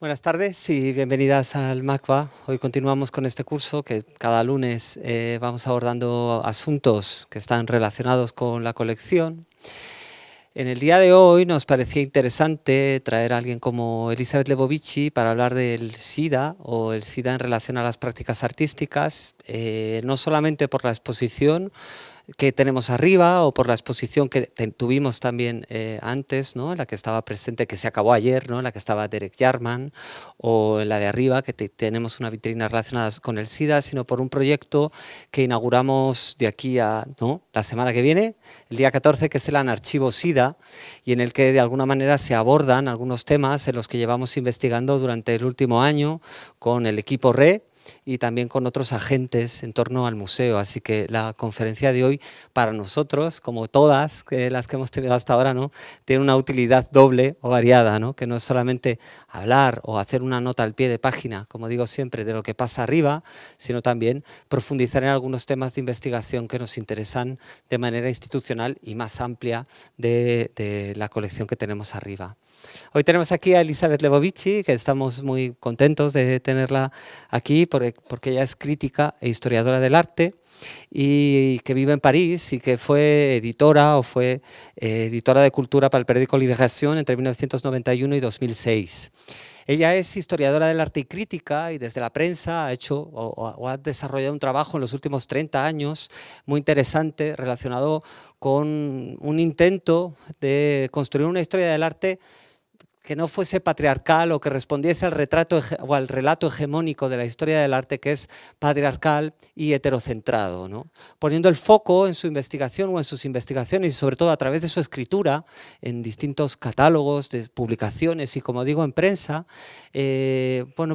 Buenas tardes y bienvenidas al MACBA. Hoy continuamos con este curso que cada lunes vamos abordando asuntos que están relacionados con la colección. En el día de hoy nos parecía interesante traer a alguien como Elisabeth Lebovici para hablar del SIDA o el SIDA en relación a las prácticas artísticas, no solamente por la exposición que tenemos arriba o por la exposición que tuvimos también antes, ¿no? En la que estaba presente, que se acabó ayer, ¿no? En la que estaba Derek Jarman, o en la de arriba, que tenemos una vitrina relacionada con el SIDA, sino por un proyecto que inauguramos de aquí a la semana que viene, el día 14, que es el Anarchivo SIDA, y en el que de alguna manera se abordan algunos temas en los que llevamos investigando durante el último año con el equipo RE, y también con otros agentes en torno al museo. Así que la conferencia de hoy para nosotros, como todas las que hemos tenido hasta ahora, ¿no?, tiene una utilidad doble o variada, ¿no?, que no es solamente hablar o hacer una nota al pie de página, como digo siempre, de lo que pasa arriba, sino también profundizar en algunos temas de investigación que nos interesan de manera institucional y más amplia de la colección que tenemos arriba. Hoy tenemos aquí a Elisabeth Lebovici, que estamos muy contentos de tenerla aquí porque ella es crítica e historiadora del arte y que vive en París y que fue editora editora de cultura para el periódico Libération entre 1991 y 2006. Ella es historiadora del arte y crítica y desde la prensa ha hecho o ha desarrollado un trabajo en los últimos 30 años muy interesante relacionado con un intento de construir una historia del arte que no fuese patriarcal o que respondiese al retrato o al relato hegemónico de la historia del arte, que es patriarcal y heterocentrado, ¿no?, poniendo el foco en su investigación o en sus investigaciones y sobre todo a través de su escritura en distintos catálogos de publicaciones y, como digo, en prensa,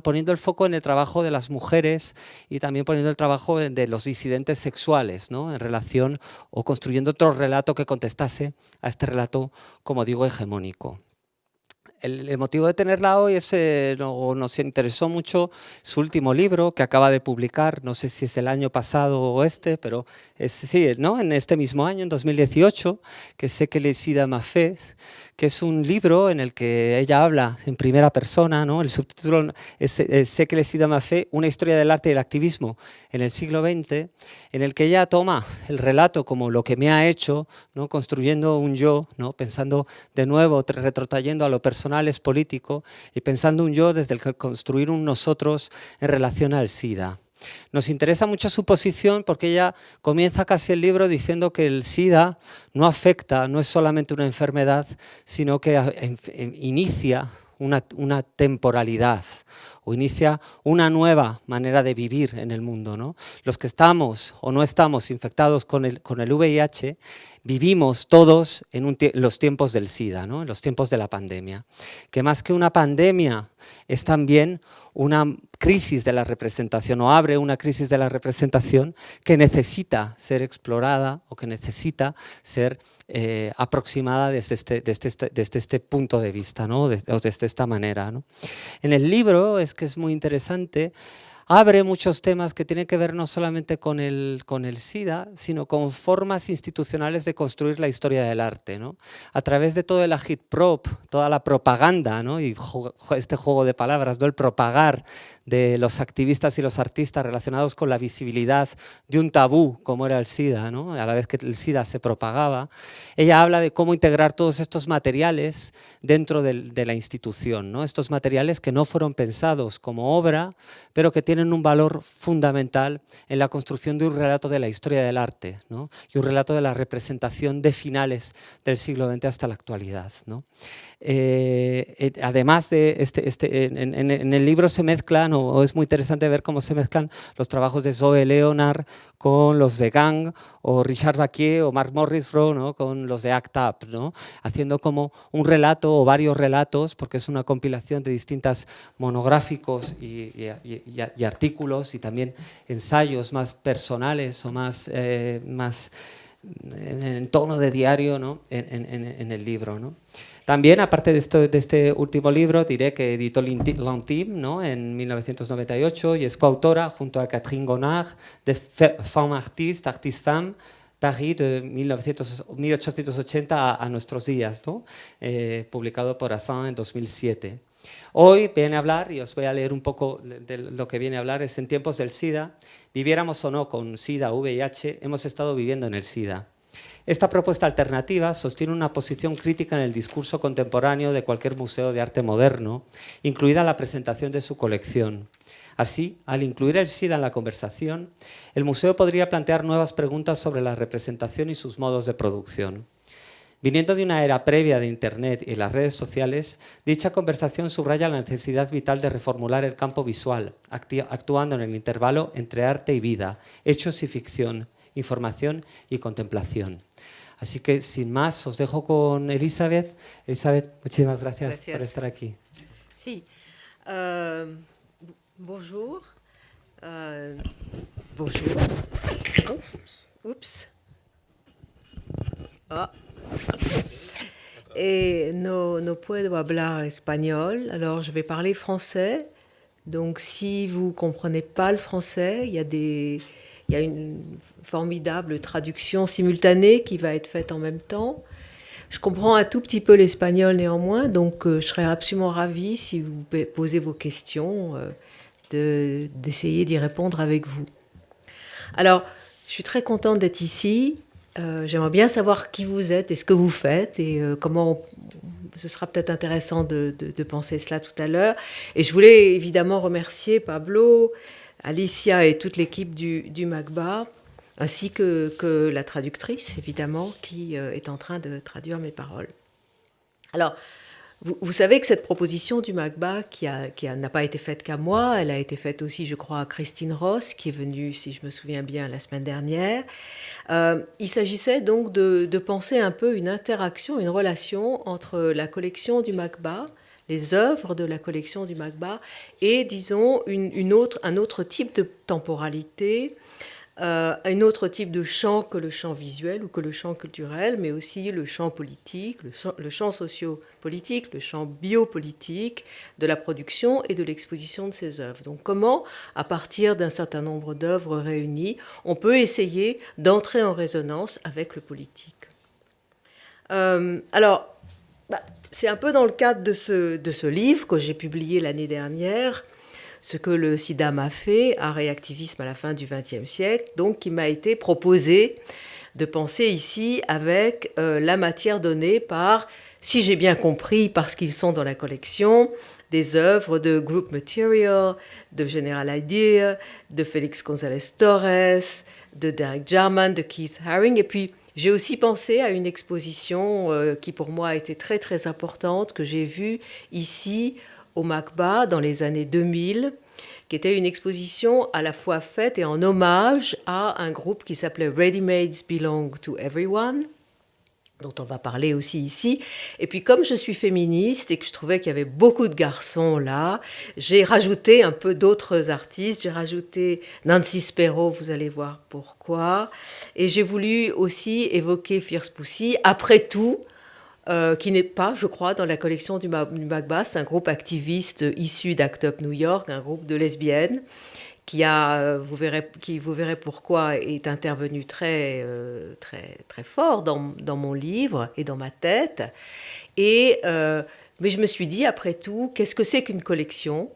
poniendo el foco en el trabajo de las mujeres y también poniendo el trabajo de los disidentes sexuales, ¿no?, en relación o construyendo otro relato que contestase a este relato, como digo, hegemónico. El motivo de tenerla hoy es, nos interesó mucho su último libro que acaba de publicar, no sé si es el año pasado o pero sí, ¿no?, en este mismo año, en 2018, que es Ce que le sida m'a fait, que es un libro en el que ella habla en primera persona, ¿no? El subtítulo es Ce que le sida m'a fait, una historia del arte y el activismo en el siglo XX, en el que ella toma el relato como lo que me ha hecho, ¿no?, construyendo un yo, ¿no?, pensando de nuevo, retrotrayendo a lo personal es político y pensando un yo desde el que construir un nosotros en relación al SIDA. Nos interesa mucho su posición porque ella comienza casi el libro diciendo que el SIDA no afecta, no es solamente una enfermedad, sino que inicia una temporalidad o inicia una nueva manera de vivir en el mundo, ¿no? Los que estamos o no estamos infectados con el VIH vivimos todos en los tiempos del SIDA, ¿no?, en los tiempos de la pandemia, que más que una pandemia es también una crisis de la representación o abre una crisis de la representación que necesita ser explorada o que necesita ser aproximada desde este punto de vista, ¿no?, o desde esta manera, ¿no? En el libro es que es muy interesante, abre muchos temas que tienen que ver no solamente con el SIDA, sino con formas institucionales de construir la historia del arte, ¿no?, a través de todo el agitprop, toda la propaganda, ¿no?, y este juego de palabras, ¿no?, el propagar de los activistas y los artistas relacionados con la visibilidad de un tabú como era el SIDA, ¿no?, a la vez que el SIDA se propagaba. Ella habla de cómo integrar todos estos materiales dentro de la institución, ¿no?, estos materiales que no fueron pensados como obra, pero que tienen un valor fundamental en la construcción de un relato de la historia del arte, ¿no?, y un relato de la representación de finales del siglo XX hasta la actualidad, ¿no? Además de en el libro se mezclan, o es muy interesante ver cómo se mezclan los trabajos de Zoe Leonard con los de Gang, o Richard Baquier o Mark Morrisroe, ¿no?, con los de ACT UP, ¿no?, haciendo como un relato o varios relatos, porque es una compilación de distintas monográficos y artículos y también ensayos más personales o más en tono de diario, ¿no?, en el libro, ¿no? También, aparte de este último libro, diré que editó l'Intime, ¿no?, en 1998 y es coautora junto a Catherine Gonard de Femme Artiste, Artiste Femme, París de 1880 a nuestros días, ¿no?, publicado por Assange en 2007. Hoy viene a hablar, y os voy a leer un poco de lo que viene a hablar, es en tiempos del SIDA, viviéramos o no con SIDA o VIH, hemos estado viviendo en el SIDA. Esta propuesta alternativa sostiene una posición crítica en el discurso contemporáneo de cualquier museo de arte moderno, incluida la presentación de su colección. Así, al incluir el SIDA en la conversación, el museo podría plantear nuevas preguntas sobre la representación y sus modos de producción. Viniendo de una era previa de Internet y las redes sociales, dicha conversación subraya la necesidad vital de reformular el campo visual, actuando en el intervalo entre arte y vida, hechos y ficción, información y contemplación. Así que, sin más, os dejo con Elizabeth. Elizabeth, muchísimas gracias por estar aquí. Sí. Bonjour. Bonjour. Oups. Ah. Et no puedo hablar espagnol, alors je vais parler français. Donc si vous ne comprenez pas le français, il y a une formidable traduction simultanée qui va être faite en même temps. Je comprends un tout petit peu l'espagnol néanmoins, donc je serais absolument ravie, si vous posez vos questions, d'essayer d'y répondre avec vous. Alors, je suis très contente d'être ici. J'aimerais bien savoir qui vous êtes et ce que vous faites et comment ce sera peut-être intéressant de penser cela tout à l'heure. Et je voulais évidemment remercier Pablo, Alicia et toute l'équipe du MACBA, ainsi que la traductrice, évidemment, qui est en train de traduire mes paroles. Alors, vous savez que cette proposition du MACBA, qui n'a pas été faite qu'à moi, elle a été faite aussi, je crois, à Christine Ross, qui est venue, si je me souviens bien, la semaine dernière. Il s'agissait donc de penser un peu une interaction, une relation entre la collection du MACBA, les œuvres de la collection du MACBA, et, disons, un autre type de temporalité, un autre type de champ que le champ visuel ou que le champ culturel, mais aussi le champ politique, le champ sociopolitique, le champ biopolitique de la production et de l'exposition de ces œuvres. Donc comment, à partir d'un certain nombre d'œuvres réunies, on peut essayer d'entrer en résonance avec le politique. Alors, c'est un peu dans le cadre de ce livre que j'ai publié l'année dernière, ce que le SIDA m'a fait, art et activisme à la fin du XXe siècle, donc qui m'a été proposé de penser ici avec la matière donnée par, si j'ai bien compris, parce qu'ils sont dans la collection, des œuvres de Group Material, de General Idea, de Félix González Torres, de Derek Jarman, de Keith Haring, et puis j'ai aussi pensé à une exposition qui pour moi a été très très importante, que j'ai vue ici au MACBA dans les années 2000, qui était une exposition à la fois faite et en hommage à un groupe qui s'appelait Ready-Mades Belong to Everyone, dont on va parler aussi ici. Et puis comme je suis féministe et que je trouvais qu'il y avait beaucoup de garçons là, j'ai rajouté un peu d'autres artistes, j'ai rajouté Nancy Spero, vous allez voir pourquoi, et j'ai voulu aussi évoquer Fierce Pussy, après tout, qui n'est pas, je crois, dans la collection du MACBA. C'est un groupe activiste issu d'Act Up New York, un groupe de lesbiennes, qui vous verrez pourquoi, est intervenu très, très, très fort dans mon livre et dans ma tête. Mais je me suis dit, après tout, qu'est-ce que c'est qu'une collection ?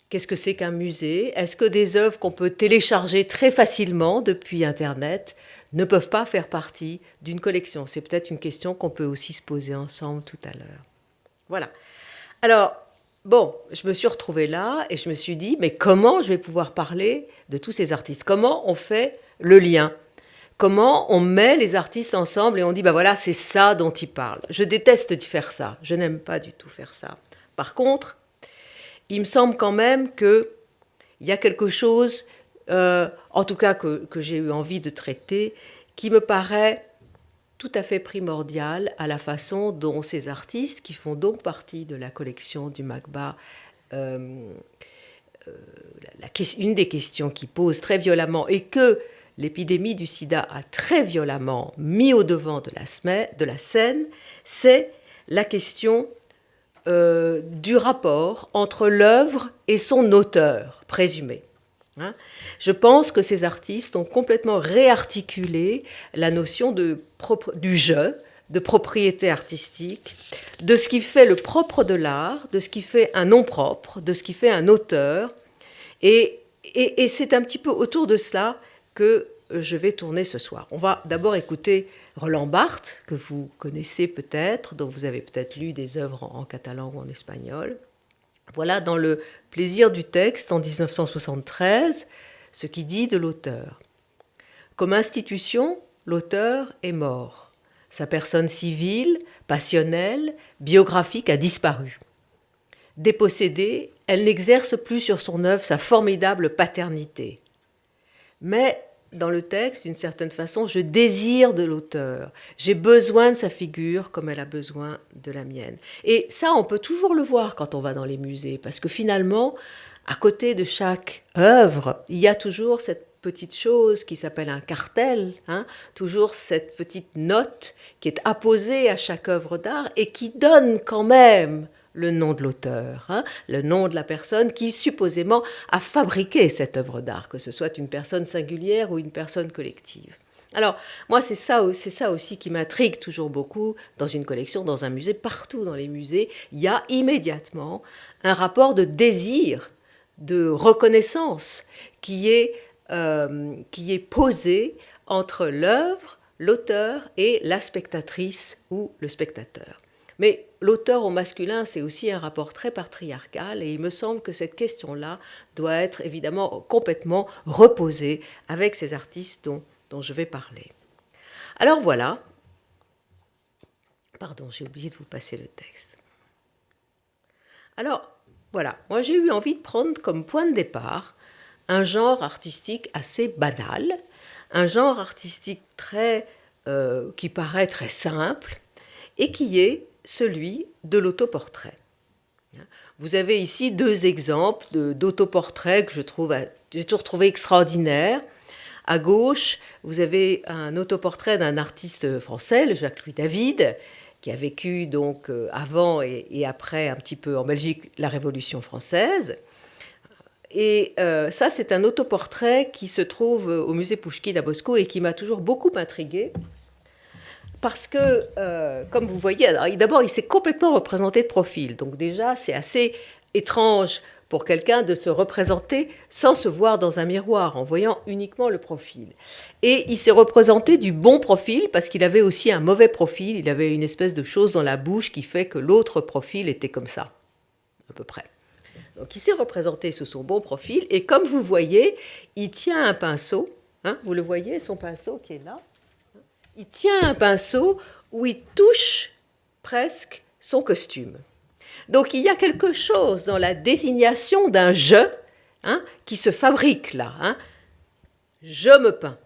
Qu'est-ce que c'est qu'un musée ? Est-ce que des œuvres qu'on peut télécharger très facilement depuis Internet ne peuvent pas faire partie d'une collection? C'est peut-être une question qu'on peut aussi se poser ensemble tout à l'heure. Voilà. Alors, bon, je me suis retrouvée là et je me suis dit, mais comment je vais pouvoir parler de tous ces artistes? Comment on fait le lien? Comment on met les artistes ensemble et on dit, ben voilà, c'est ça dont ils parlent. Je déteste faire ça. Je n'aime pas du tout faire ça. Par contre, il me semble quand même qu'il y a quelque chose, en tout cas que j'ai eu envie de traiter, qui me paraît tout à fait primordial à la façon dont ces artistes, qui font donc partie de la collection du MACBA, une des questions qui pose très violemment et que l'épidémie du sida a très violemment mis au devant de la scène, c'est la question du rapport entre l'œuvre et son auteur présumé. Je pense que ces artistes ont complètement réarticulé la notion du jeu, de propriété artistique, de ce qui fait le propre de l'art, de ce qui fait un nom propre, de ce qui fait un auteur. Et c'est un petit peu autour de cela que je vais tourner ce soir. On va d'abord écouter Roland Barthes, que vous connaissez peut-être, dont vous avez peut-être lu des œuvres en catalan ou en espagnol. Voilà, dans le plaisir du texte, en 1973, ce qu'il dit de l'auteur. Comme institution, l'auteur est mort. Sa personne civile, passionnelle, biographique a disparu. Dépossédée, elle n'exerce plus sur son œuvre sa formidable paternité. Mais, dans le texte, d'une certaine façon, je désire de l'auteur. J'ai besoin de sa figure comme elle a besoin de la mienne. Et ça, on peut toujours le voir quand on va dans les musées, parce que finalement, à côté de chaque œuvre, il y a toujours cette petite chose qui s'appelle un cartel, toujours cette petite note qui est apposée à chaque œuvre d'art et qui donne quand même le nom de l'auteur, le nom de la personne qui supposément a fabriqué cette œuvre d'art, que ce soit une personne singulière ou une personne collective. Alors, moi, c'est ça aussi qui m'intrigue toujours beaucoup dans une collection, dans un musée, partout dans les musées, il y a immédiatement un rapport de désir, de reconnaissance qui est posé entre l'œuvre, l'auteur et la spectatrice ou le spectateur. Mais l'auteur au masculin, c'est aussi un rapport très patriarcal et il me semble que cette question-là doit être évidemment complètement reposée avec ces artistes dont je vais parler. Alors voilà. Pardon, j'ai oublié de vous passer le texte. Alors voilà, moi j'ai eu envie de prendre comme point de départ un genre artistique assez banal, un genre artistique qui paraît très simple et qui est celui de l'autoportrait. Vous avez ici deux exemples d'autoportraits que j'ai toujours trouvé extraordinaires. À gauche, vous avez un autoportrait d'un artiste français, le Jacques-Louis David, qui a vécu donc avant et après un petit peu en Belgique la Révolution française. Et ça, c'est un autoportrait qui se trouve au musée Pouchkine à Moscou et qui m'a toujours beaucoup intriguée. Parce que, comme vous voyez, d'abord, il s'est complètement représenté de profil. Donc déjà, c'est assez étrange pour quelqu'un de se représenter sans se voir dans un miroir, en voyant uniquement le profil. Et il s'est représenté du bon profil, parce qu'il avait aussi un mauvais profil. Il avait une espèce de chose dans la bouche qui fait que l'autre profil était comme ça, à peu près. Donc il s'est représenté sous son bon profil, et comme vous voyez, il tient un pinceau. Vous le voyez, son pinceau qui est là. Il tient un pinceau où il touche presque son costume. Donc il y a quelque chose dans la désignation d'un « je » qui se fabrique là. Je me peins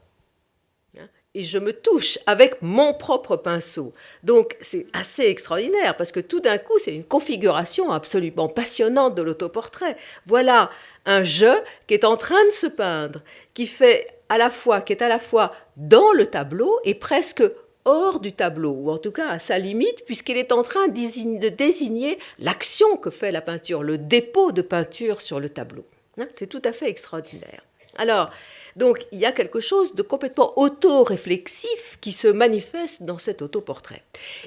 et je me touche avec mon propre pinceau. Donc c'est assez extraordinaire parce que tout d'un coup c'est une configuration absolument passionnante de l'autoportrait. Voilà un « je » qui est en train de se peindre, qui est à la fois dans le tableau et presque hors du tableau, ou en tout cas à sa limite, puisqu'il est en train de désigner l'action que fait la peinture, le dépôt de peinture sur le tableau. C'est tout à fait extraordinaire. Alors, donc, il y a quelque chose de complètement auto-réflexif qui se manifeste dans cet autoportrait.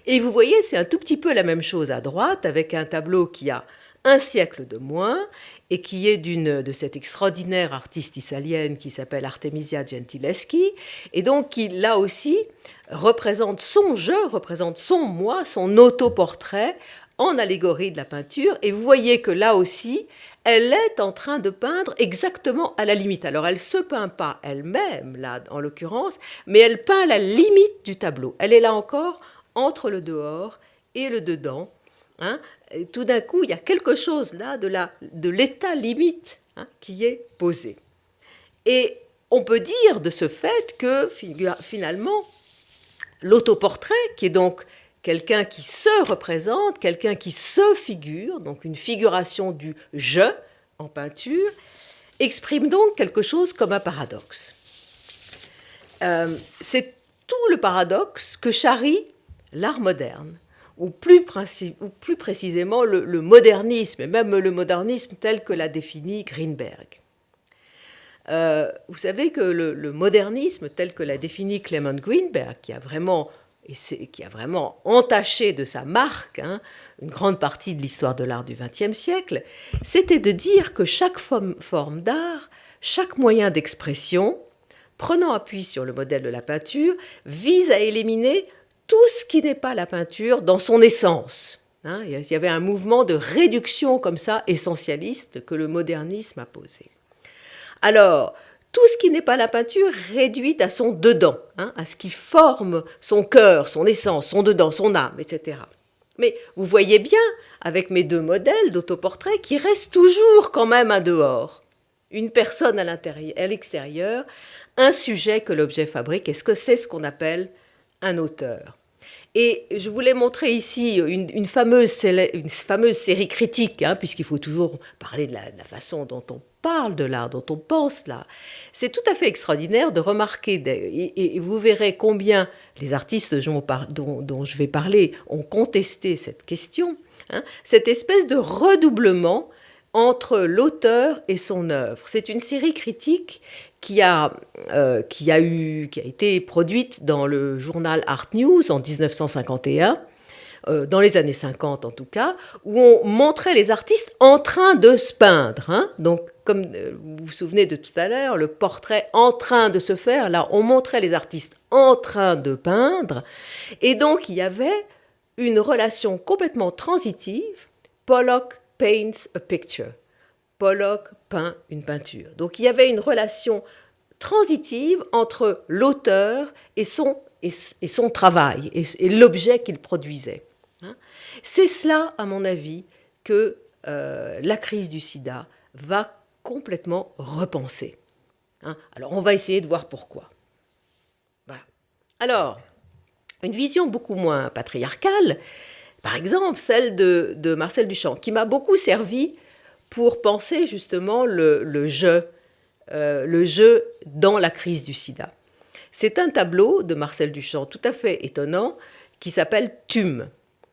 Et vous voyez, c'est un tout petit peu la même chose à droite, avec un tableau qui a un siècle de moins, et qui est de cette extraordinaire artiste italienne qui s'appelle Artemisia Gentileschi, et donc qui, là aussi, représente son je, représente son moi, son autoportrait en allégorie de la peinture. Et vous voyez que là aussi, elle est en train de peindre exactement à la limite. Alors, elle ne se peint pas elle-même, là, en l'occurrence, mais elle peint la limite du tableau. Elle est là encore entre le dehors et le dedans. Et tout d'un coup, il y a quelque chose là de l'état limite qui est posé. Et on peut dire de ce fait que finalement, l'autoportrait, qui est donc quelqu'un qui se représente, quelqu'un qui se figure, donc une figuration du « je » en peinture, exprime donc quelque chose comme un paradoxe. C'est tout le paradoxe que charrie l'art moderne, ou plus précisément le modernisme, et même le modernisme tel que l'a défini Greenberg. Vous savez que le modernisme tel que l'a défini Clement Greenberg, qui a vraiment et qui a vraiment entaché de sa marque une grande partie de l'histoire de l'art du XXe siècle, c'était de dire que chaque forme d'art, chaque moyen d'expression, prenant appui sur le modèle de la peinture, vise à éliminer tout ce qui n'est pas la peinture dans son essence. Il y avait un mouvement de réduction comme ça, essentialiste, que le modernisme a posé. Alors, tout ce qui n'est pas la peinture réduit à son dedans, à ce qui forme son cœur, son essence, son dedans, son âme, etc. Mais vous voyez bien, avec mes deux modèles d'autoportrait, qu'il reste toujours quand même un dehors. Une personne à l'extérieur, un sujet que l'objet fabrique, et c'est ce qu'on appelle un auteur. Et je voulais montrer ici une fameuse série critique, puisqu'il faut toujours parler de la façon dont on parle de l'art, dont on pense l'art. C'est tout à fait extraordinaire de remarquer, et vous verrez combien les artistes dont je vais parler ont contesté cette question, cette espèce de redoublement entre l'auteur et son œuvre. C'est une série critique qui a été produite dans le journal Art News en 1951, dans les années 50 en tout cas, où on montrait les artistes en train de se peindre. Donc, comme vous vous souvenez de tout à l'heure, le portrait en train de se faire, là, on montrait les artistes en train de peindre. Et donc, il y avait une relation complètement transitive. Pollock paints a picture. Pollock peint une peinture. Donc, il y avait une relation transitive entre l'auteur et son travail, et l'objet qu'il produisait. C'est cela, à mon avis, que la crise du sida va complètement repenser. Alors, on va essayer de voir pourquoi. Voilà. Alors, une vision beaucoup moins patriarcale, par exemple celle de Marcel Duchamp, qui m'a beaucoup servi pour penser justement le jeu dans la crise du sida. C'est un tableau de Marcel Duchamp tout à fait étonnant qui s'appelle Tume.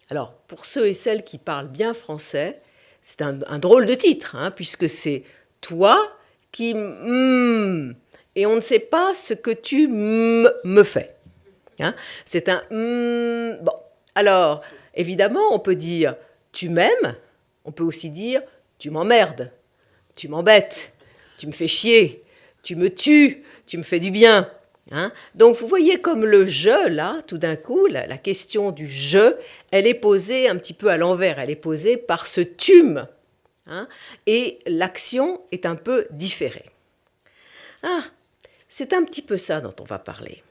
Alors, pour ceux et celles qui parlent bien français, c'est un drôle de titre, puisque c'est toi qui et on ne sait pas ce que tu me fais. C'est un bon. Alors, évidemment, on peut dire tu m'aimes, on peut aussi dire tu m'emmerdes, tu m'embêtes, tu me fais chier, tu me tues, tu me fais du bien. Donc vous voyez comme le je, là, tout d'un coup, la question du je, elle est posée un petit peu à l'envers, elle est posée par ce tume, et l'action est un peu différée. C'est un petit peu ça dont on va parler.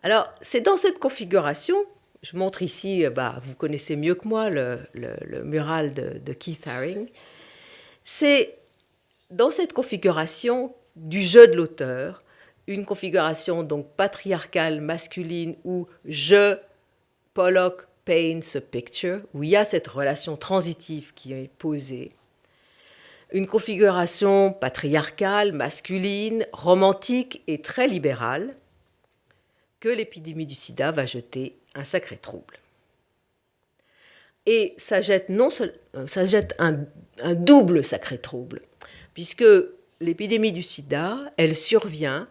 Alors, c'est dans cette configuration, je montre ici, vous connaissez mieux que moi le mural de Keith Haring, c'est dans cette configuration du jeu de l'auteur, une configuration donc patriarcale, masculine, où je, Pollock, paints a picture, où il y a cette relation transitive qui est posée, une configuration patriarcale, masculine, romantique et très libérale, que l'épidémie du sida va jeter un sacré trouble. Et ça jette un double sacré trouble, puisque l'épidémie du sida, elle survient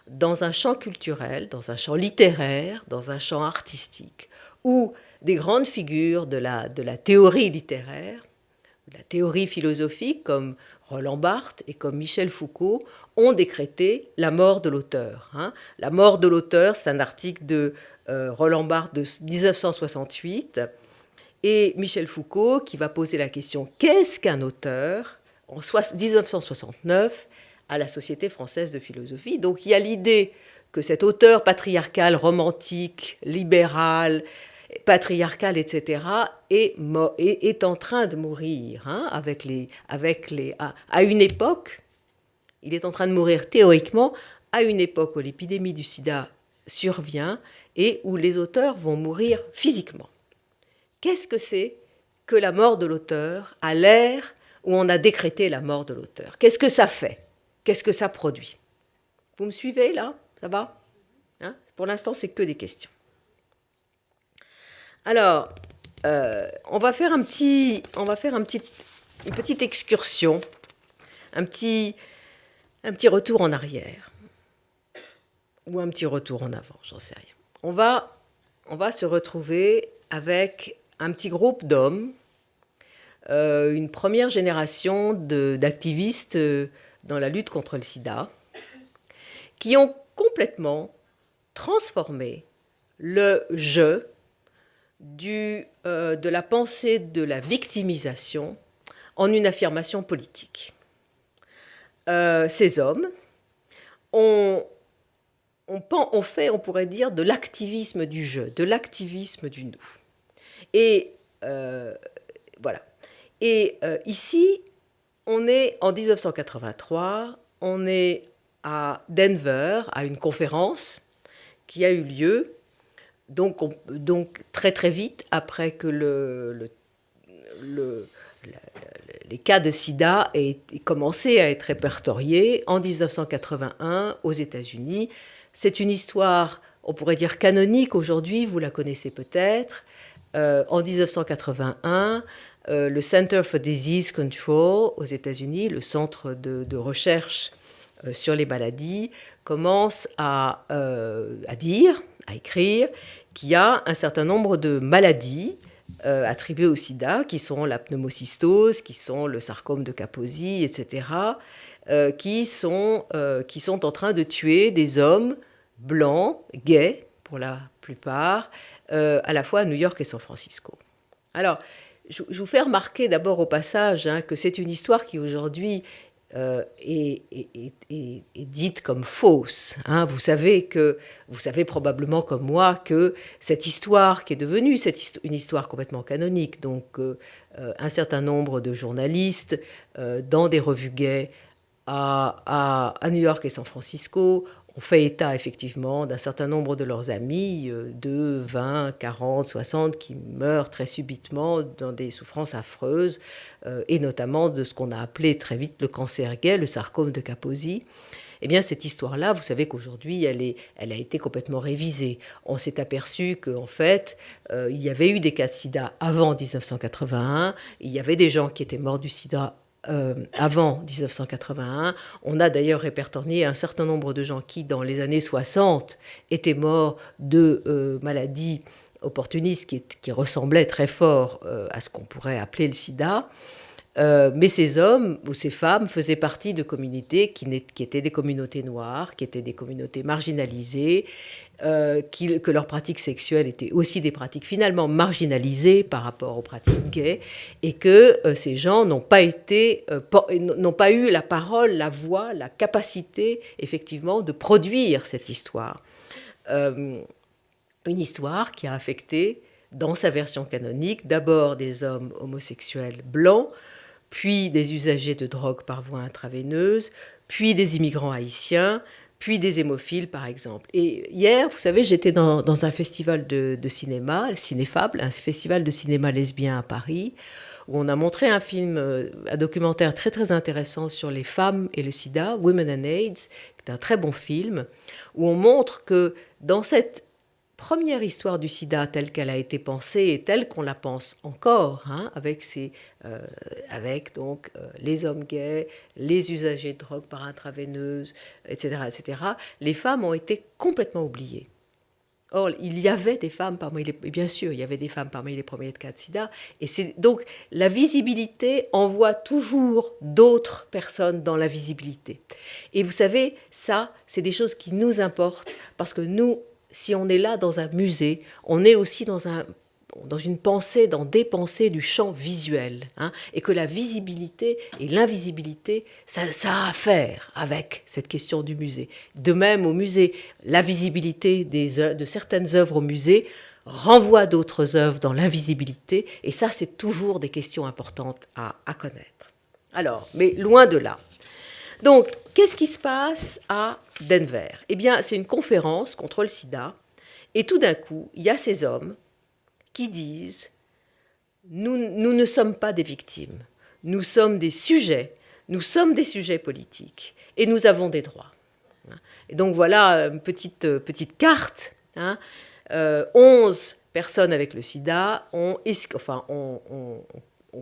dans un champ culturel, dans un champ littéraire, dans un champ artistique, où des grandes figures de la théorie littéraire, de la théorie philosophique, comme Roland Barthes et comme Michel Foucault, ont décrété la mort de l'auteur. La mort de l'auteur, c'est un article de Roland Barthes de 1968, et Michel Foucault qui va poser la question « Qu'est-ce qu'un auteur ?» en 1969 à la Société française de philosophie. Donc il y a l'idée que cet auteur patriarcal, romantique, libéral, patriarcal, etc., est en train de mourir à une époque. Il est en train de mourir théoriquement à une époque où l'épidémie du sida survient et où les auteurs vont mourir physiquement. Qu'est-ce que c'est que la mort de l'auteur à l'ère où on a décrété la mort de l'auteur? Qu'est-ce que ça fait? Qu'est-ce que ça produit? Vous me suivez là? Ça va? Pour l'instant, c'est que des questions. Alors, on va faire une petite excursion, un petit retour en arrière, ou un petit retour en avant, j'en sais rien. on va se retrouver avec un petit groupe d'hommes, une première génération d'activistes dans la lutte contre le sida, qui ont complètement transformé le jeu de la pensée de la victimisation en une affirmation politique. Ces hommes ont fait, on pourrait dire, de l'activisme du je, de l'activisme du nous. Et voilà. Et ici, on est en 1983, on est à Denver, à une conférence qui a eu lieu, donc très très vite après que les cas de sida aient commencé à être répertoriés en 1981 aux États-Unis. C'est une histoire, on pourrait dire canonique aujourd'hui, vous la connaissez peut-être. En 1981, le Center for Disease Control aux États-Unis, le centre de recherche sur les maladies, commence à écrire qu'il y a un certain nombre de maladies attribuées au sida, qui sont la pneumocystose, qui sont le sarcome de Kaposi, etc., qui sont en train de tuer des hommes blancs, gays, pour la plupart, à la fois à New York et San Francisco. Alors, je vous fais remarquer d'abord au passage que c'est une histoire qui aujourd'hui est dite comme fausse. Vous savez probablement comme moi que cette histoire qui est devenue une histoire complètement canonique, donc un certain nombre de journalistes dans des revues gays à New York et San Francisco ont fait état effectivement d'un certain nombre de leurs amis, de 20, 40, 60, qui meurent très subitement dans des souffrances affreuses, et notamment de ce qu'on a appelé très vite le cancer gay, le sarcome de Kaposi. Eh bien, cette histoire-là, vous savez qu'aujourd'hui, elle a été complètement révisée. On s'est aperçu qu'en fait, il y avait eu des cas de sida avant 1981, il y avait des gens qui étaient morts du sida avant 1981. On a d'ailleurs répertorié un certain nombre de gens qui, dans les années 60, étaient morts de maladies opportunistes qui ressemblaient très fort à ce qu'on pourrait appeler le sida. Mais ces hommes ou ces femmes faisaient partie de communautés qui étaient des communautés noires, qui étaient des communautés marginalisées, que leurs pratiques sexuelles étaient aussi des pratiques finalement marginalisées par rapport aux pratiques gays, et que ces gens n'ont pas eu la parole, la voix, la capacité effectivement de produire cette histoire. Une histoire qui a affecté, dans sa version canonique, d'abord des hommes homosexuels blancs, puis des usagers de drogue par voie intraveineuse, puis des immigrants haïtiens, puis des hémophiles, par exemple. Et hier, vous savez, j'étais dans un festival de cinéma, le Cinéfable, un festival de cinéma lesbien à Paris, où on a montré un film, un documentaire très très intéressant sur les femmes et le sida, Women and AIDS, qui est un très bon film, où on montre que dans cette première histoire du sida telle qu'elle a été pensée et telle qu'on la pense encore, avec les hommes gays, les usagers de drogue par intraveineuse, etc., les femmes ont été complètement oubliées. Or, il y avait des femmes bien sûr, il y avait des femmes parmi les premiers cas de sida, et donc la visibilité envoie toujours d'autres personnes dans la visibilité. Et vous savez, ça, c'est des choses qui nous importent, parce que nous, si on est là dans un musée, on est aussi dans une pensée, dans des pensées du champ visuel, et que la visibilité et l'invisibilité, ça a à faire avec cette question du musée. De même, au musée, la visibilité de certaines œuvres au musée renvoie d'autres œuvres dans l'invisibilité, et ça, c'est toujours des questions importantes à connaître. Alors, mais loin de là. Donc, qu'est-ce qui se passe à Denver ? Eh bien, c'est une conférence contre le sida, et tout d'un coup, il y a ces hommes qui disent « Nous ne sommes pas des victimes, nous sommes des sujets politiques, et nous avons des droits. » Et donc voilà une petite carte. 11 personnes avec le sida ont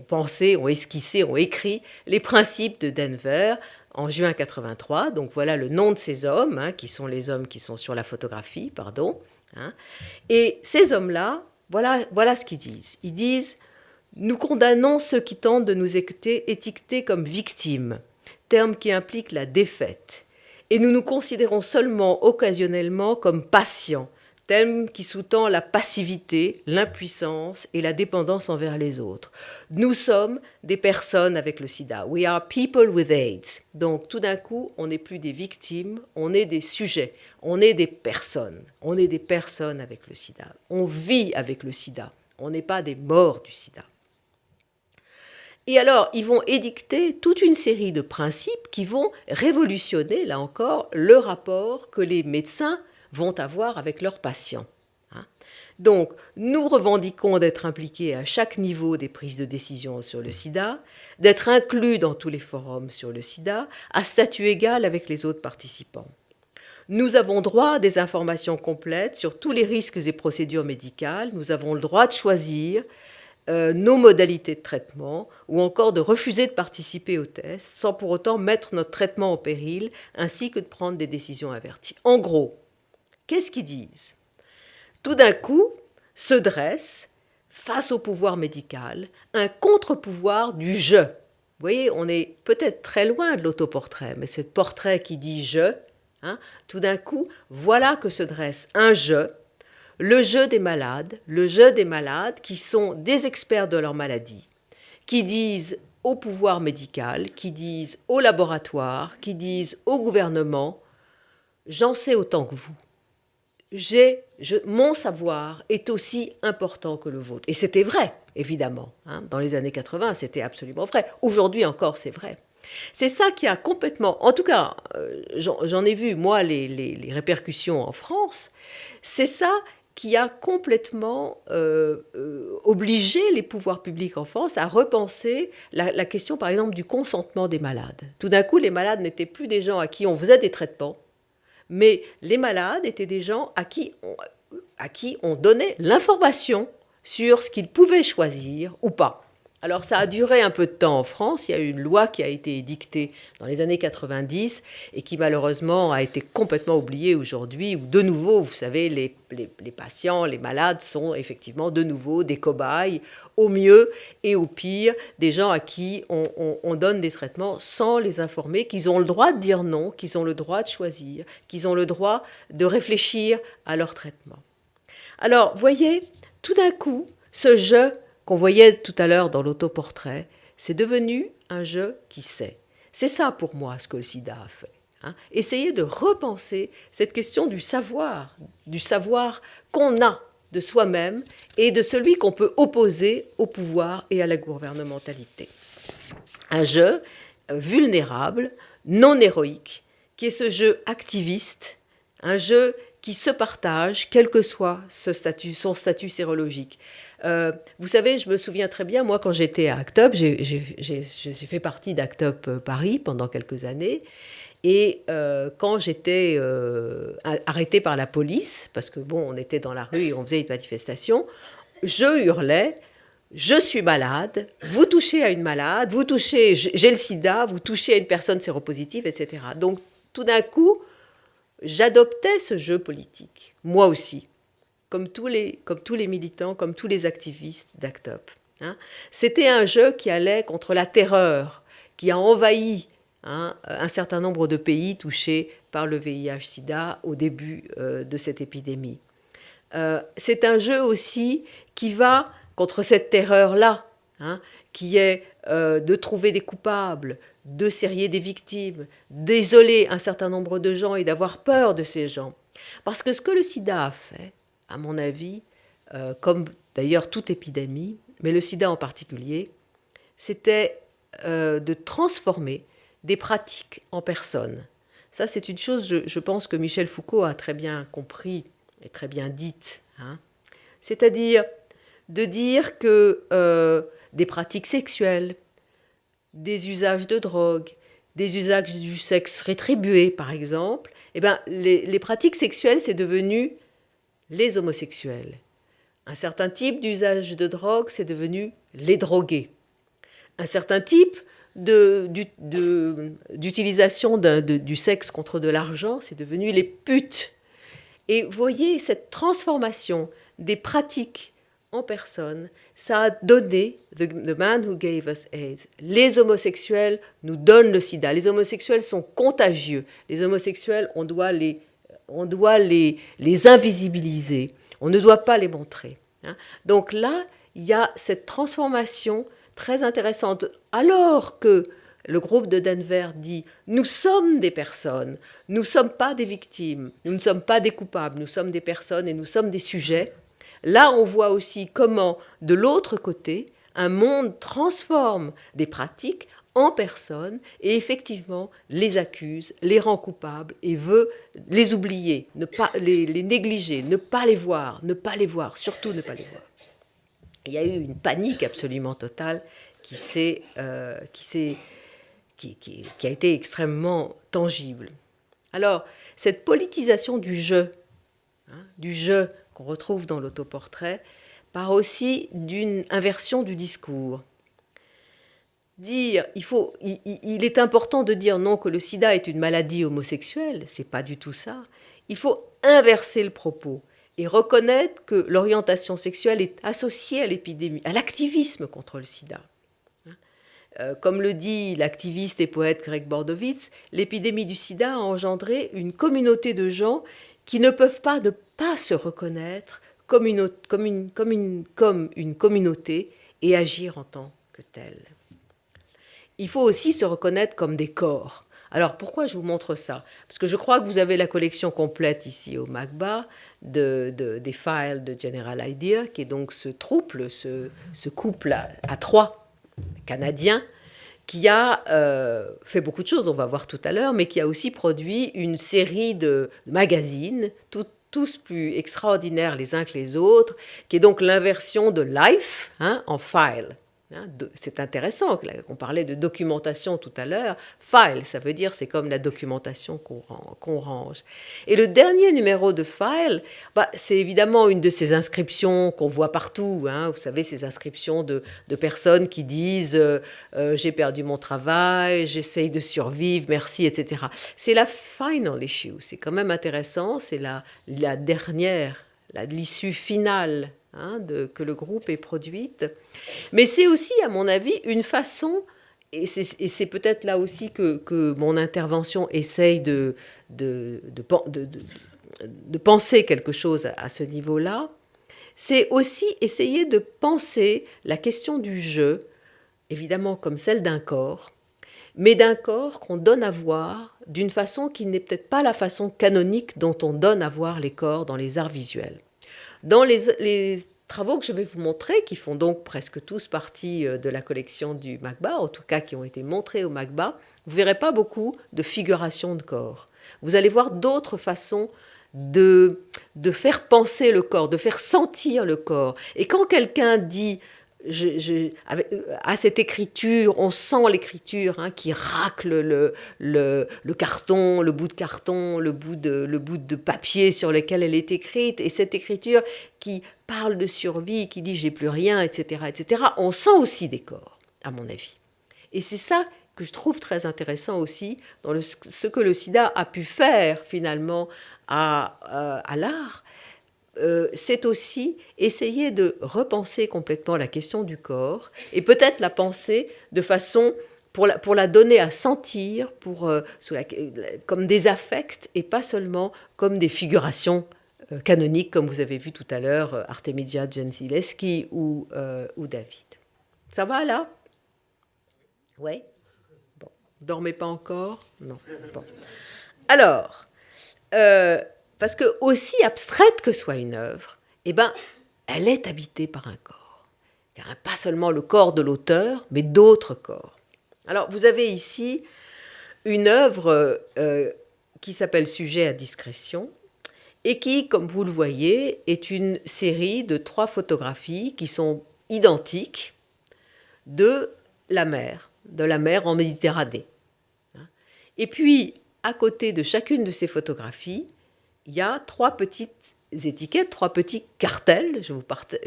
pensé, ont esquissé, ont écrit les principes de Denver, en juin 83. Donc voilà le nom de ces hommes, hein, qui sont les hommes qui sont sur la photographie, pardon. Hein. Et ces hommes-là, voilà ce qu'ils disent. Ils disent « Nous condamnons ceux qui tentent de nous étiqueter comme victimes, terme qui implique la défaite. Et nous nous considérons seulement occasionnellement comme patients, thème qui sous-tend la passivité, l'impuissance et la dépendance envers les autres. Nous sommes des personnes avec le sida. We are people with AIDS. Donc tout d'un coup, on n'est plus des victimes, on est des sujets, on est des personnes. On est des personnes avec le sida. On vit avec le sida. On n'est pas des morts du sida. Et alors, ils vont édicter toute une série de principes qui vont révolutionner, là encore, le rapport que les médecins vont avoir avec leurs patients. Donc, nous revendiquons d'être impliqués à chaque niveau des prises de décision sur le sida, d'être inclus dans tous les forums sur le sida, à statut égal avec les autres participants. Nous avons droit à des informations complètes sur tous les risques et procédures médicales, nous avons le droit de choisir nos modalités de traitement ou encore de refuser de participer au test sans pour autant mettre notre traitement en péril ainsi que de prendre des décisions averties. En gros, qu'est-ce qu'ils disent ? Tout d'un coup, se dresse, face au pouvoir médical, un contre-pouvoir du « je ». Vous voyez, on est peut-être très loin de l'autoportrait, mais c'est le portrait qui dit « je ». Tout d'un coup, voilà que se dresse un « je », le jeu des malades qui sont des experts de leur maladie, qui disent au pouvoir médical, qui disent au laboratoire, qui disent au gouvernement, j'en sais autant que vous. Mon savoir est aussi important que le vôtre. Et c'était vrai, évidemment. Dans les années 80, c'était absolument vrai. Aujourd'hui encore, c'est vrai. C'est ça qui a complètement... En tout cas, j'en ai vu, moi, les répercussions en France. C'est ça qui a complètement obligé les pouvoirs publics en France à repenser la question, par exemple, du consentement des malades. Tout d'un coup, les malades n'étaient plus des gens à qui on faisait des traitements, mais les malades étaient des gens à qui on donnait l'information sur ce qu'ils pouvaient choisir ou pas. Alors ça a duré un peu de temps en France, il y a eu une loi qui a été édictée dans les années 90 et qui malheureusement a été complètement oubliée aujourd'hui, où de nouveau, vous savez, les patients, les malades sont effectivement de nouveau des cobayes, au mieux et au pire, des gens à qui on donne des traitements sans les informer qu'ils ont le droit de dire non, qu'ils ont le droit de choisir, qu'ils ont le droit de réfléchir à leur traitement. Alors, voyez, tout d'un coup, ce jeu qu'on voyait tout à l'heure dans l'autoportrait, c'est devenu un jeu qui sait. C'est ça pour moi ce que le sida a fait. Essayer de repenser cette question du savoir qu'on a de soi-même et de celui qu'on peut opposer au pouvoir et à la gouvernementalité. Un jeu vulnérable, non héroïque, qui est ce jeu activiste, un jeu qui se partage, quel que soit son statut sérologique. Vous savez, je me souviens très bien, moi, quand j'étais à ACT UP, j'ai fait partie d'ACT UP Paris pendant quelques années, et quand j'étais arrêtée par la police, parce que bon, on était dans la rue et on faisait une manifestation, je hurlais « Je suis malade, vous touchez à une malade, j'ai le sida, vous touchez à une personne séropositive, etc. » Donc, tout d'un coup, j'adoptais ce jeu politique, moi aussi, comme tous les militants, comme tous les activistes d'ACT UP. C'était un jeu qui allait contre la terreur, qui a envahi un certain nombre de pays touchés par le VIH-Sida au début de cette épidémie. C'est un jeu aussi qui va contre cette terreur-là, qui est de trouver des coupables, de serrer des victimes, d'isoler un certain nombre de gens et d'avoir peur de ces gens. Parce que ce que le sida a fait, à mon avis, comme d'ailleurs toute épidémie, mais le sida en particulier, c'était de transformer des pratiques en personnes. Ça, c'est une chose, je pense, que Michel Foucault a très bien compris et très bien dite. C'est-à-dire de dire que des pratiques sexuelles, des usages de drogue, des usages du sexe rétribué, par exemple, les pratiques sexuelles, c'est devenu les homosexuels. Un certain type d'usage de drogue, c'est devenu les drogués. Un certain type d'utilisation du sexe contre de l'argent, c'est devenu les putes. Et vous voyez, cette transformation des pratiques en personnes, ça a donné the man who gave us AIDS. Les homosexuels nous donnent le sida. Les homosexuels sont contagieux. Les homosexuels, on doit les invisibiliser. On ne doit pas les montrer. Donc là, il y a cette transformation très intéressante. Alors que le groupe de Denver dit « Nous sommes des personnes, nous ne sommes pas des victimes, nous ne sommes pas des coupables, nous sommes des personnes et nous sommes des sujets », là, on voit aussi comment, de l'autre côté, un monde transforme des pratiques en personnes et effectivement les accuse, les rend coupables et veut les oublier, ne pas les négliger, ne pas les voir, surtout ne pas les voir. Il y a eu une panique absolument totale qui a été extrêmement tangible. Alors, cette politisation du jeu qu'on retrouve dans l'autoportrait, part aussi d'une inversion du discours. Il est important de dire non que le sida est une maladie homosexuelle, c'est pas du tout ça. Il faut inverser le propos et reconnaître que l'orientation sexuelle est associée à l'épidémie, à l'activisme contre le sida. Comme le dit l'activiste et poète Greg Bordovitz, l'épidémie du sida a engendré une communauté de gens qui ne peuvent pas ne pas se reconnaître comme une communauté et agir en tant que telle. Il faut aussi se reconnaître comme des corps. Alors pourquoi je vous montre ça? Parce que je crois que vous avez la collection complète ici au MACBA des files de General Idea, qui est donc ce couple à trois canadiens, qui a fait beaucoup de choses, on va voir tout à l'heure, mais qui a aussi produit une série de magazines, tous plus extraordinaires les uns que les autres, qui est donc l'inversion de Life en file. C'est intéressant, on parlait de documentation tout à l'heure. File, ça veut dire c'est comme la documentation qu'on range. Et le dernier numéro de File, c'est évidemment une de ces inscriptions qu'on voit partout. Vous savez, ces inscriptions de personnes qui disent j'ai perdu mon travail, j'essaye de survivre, merci, etc. C'est la final issue, c'est quand même intéressant, c'est la dernière, l'issue finale que le groupe ait produite. Mais c'est aussi, à mon avis, une façon, et c'est peut-être là aussi que mon intervention essaye de penser quelque chose à ce niveau-là, c'est aussi essayer de penser la question du jeu, évidemment comme celle d'un corps, mais d'un corps qu'on donne à voir d'une façon qui n'est peut-être pas la façon canonique dont on donne à voir les corps dans les arts visuels. Dans les travaux que je vais vous montrer, qui font donc presque tous partie de la collection du MACBA, en tout cas qui ont été montrés au MACBA, vous ne verrez pas beaucoup de figuration de corps. Vous allez voir d'autres façons de faire penser le corps, de faire sentir le corps. Et quand quelqu'un dit à cette écriture, on sent l'écriture qui racle le carton, le bout de carton, le bout de papier sur lequel elle est écrite, et cette écriture qui parle de survie, qui dit j'ai plus rien, etc., etc. On sent aussi des corps, à mon avis. Et c'est ça que je trouve très intéressant aussi dans ce que le sida a pu faire finalement à l'art. C'est aussi essayer de repenser complètement la question du corps et peut-être la penser de façon pour la donner à sentir comme des affects et pas seulement comme des figurations canoniques comme vous avez vu tout à l'heure Artemisia Gentileschi ou David. Ça va là? Oui? Bon. Dormez pas encore? Non. Bon. Alors, parce que aussi abstraite que soit une œuvre, elle est habitée par un corps. Pas seulement le corps de l'auteur, mais d'autres corps. Alors, vous avez ici une œuvre qui s'appelle Sujet à discrétion et qui, comme vous le voyez, est une série de 3 photographies qui sont identiques de la mer en Méditerranée. Et puis, à côté de chacune de ces photographies, il y a 3 petites étiquettes, 3 petits cartels. Je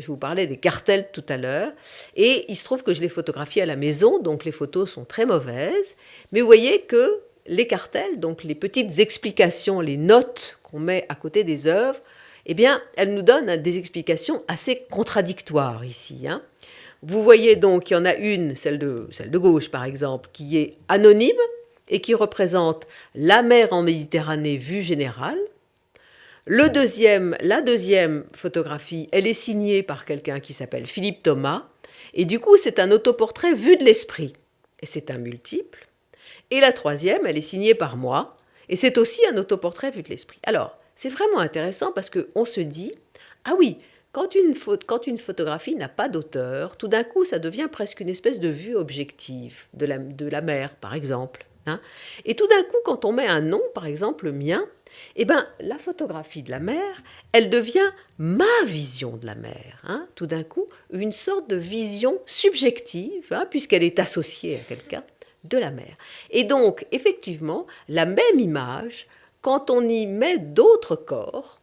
vous parlais des cartels tout à l'heure. Et il se trouve que je les photographie à la maison, donc les photos sont très mauvaises. Mais vous voyez que les cartels, donc les petites explications, les notes qu'on met à côté des œuvres, eh bien, elles nous donnent des explications assez contradictoires ici. Vous voyez donc qu'il y en a une, celle de gauche par exemple, qui est anonyme et qui représente la mer en Méditerranée vue générale. La deuxième photographie, elle est signée par quelqu'un qui s'appelle Philippe Thomas. Et du coup, c'est un autoportrait vu de l'esprit. Et c'est un multiple. Et la troisième, elle est signée par moi. Et c'est aussi un autoportrait vu de l'esprit. Alors, c'est vraiment intéressant parce qu'on se dit, ah oui, quand une photographie n'a pas d'auteur, tout d'un coup, ça devient presque une espèce de vue objective de la mer, par exemple. Et tout d'un coup, quand on met un nom, par exemple le mien, eh ben, la photographie de la mer, elle devient ma vision de la mer. Tout d'un coup, une sorte de vision subjective, puisqu'elle est associée à quelqu'un, de la mer. Et donc, effectivement, la même image, quand on y met d'autres corps,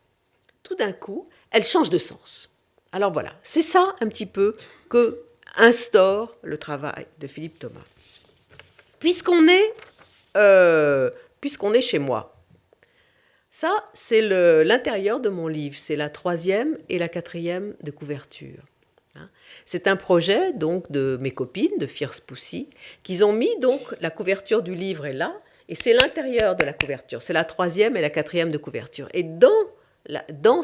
tout d'un coup, elle change de sens. Alors voilà, c'est ça un petit peu que instaure le travail de Philippe Thomas. Puisqu'on est chez moi, ça, c'est l'intérieur de mon livre. C'est la 3e et la 4e de couverture. C'est un projet donc de mes copines, de Fierce Poussy, qu'ils ont mis donc la couverture du livre est là, et c'est l'intérieur de la couverture. C'est la 3e et la 4e de couverture. Et dans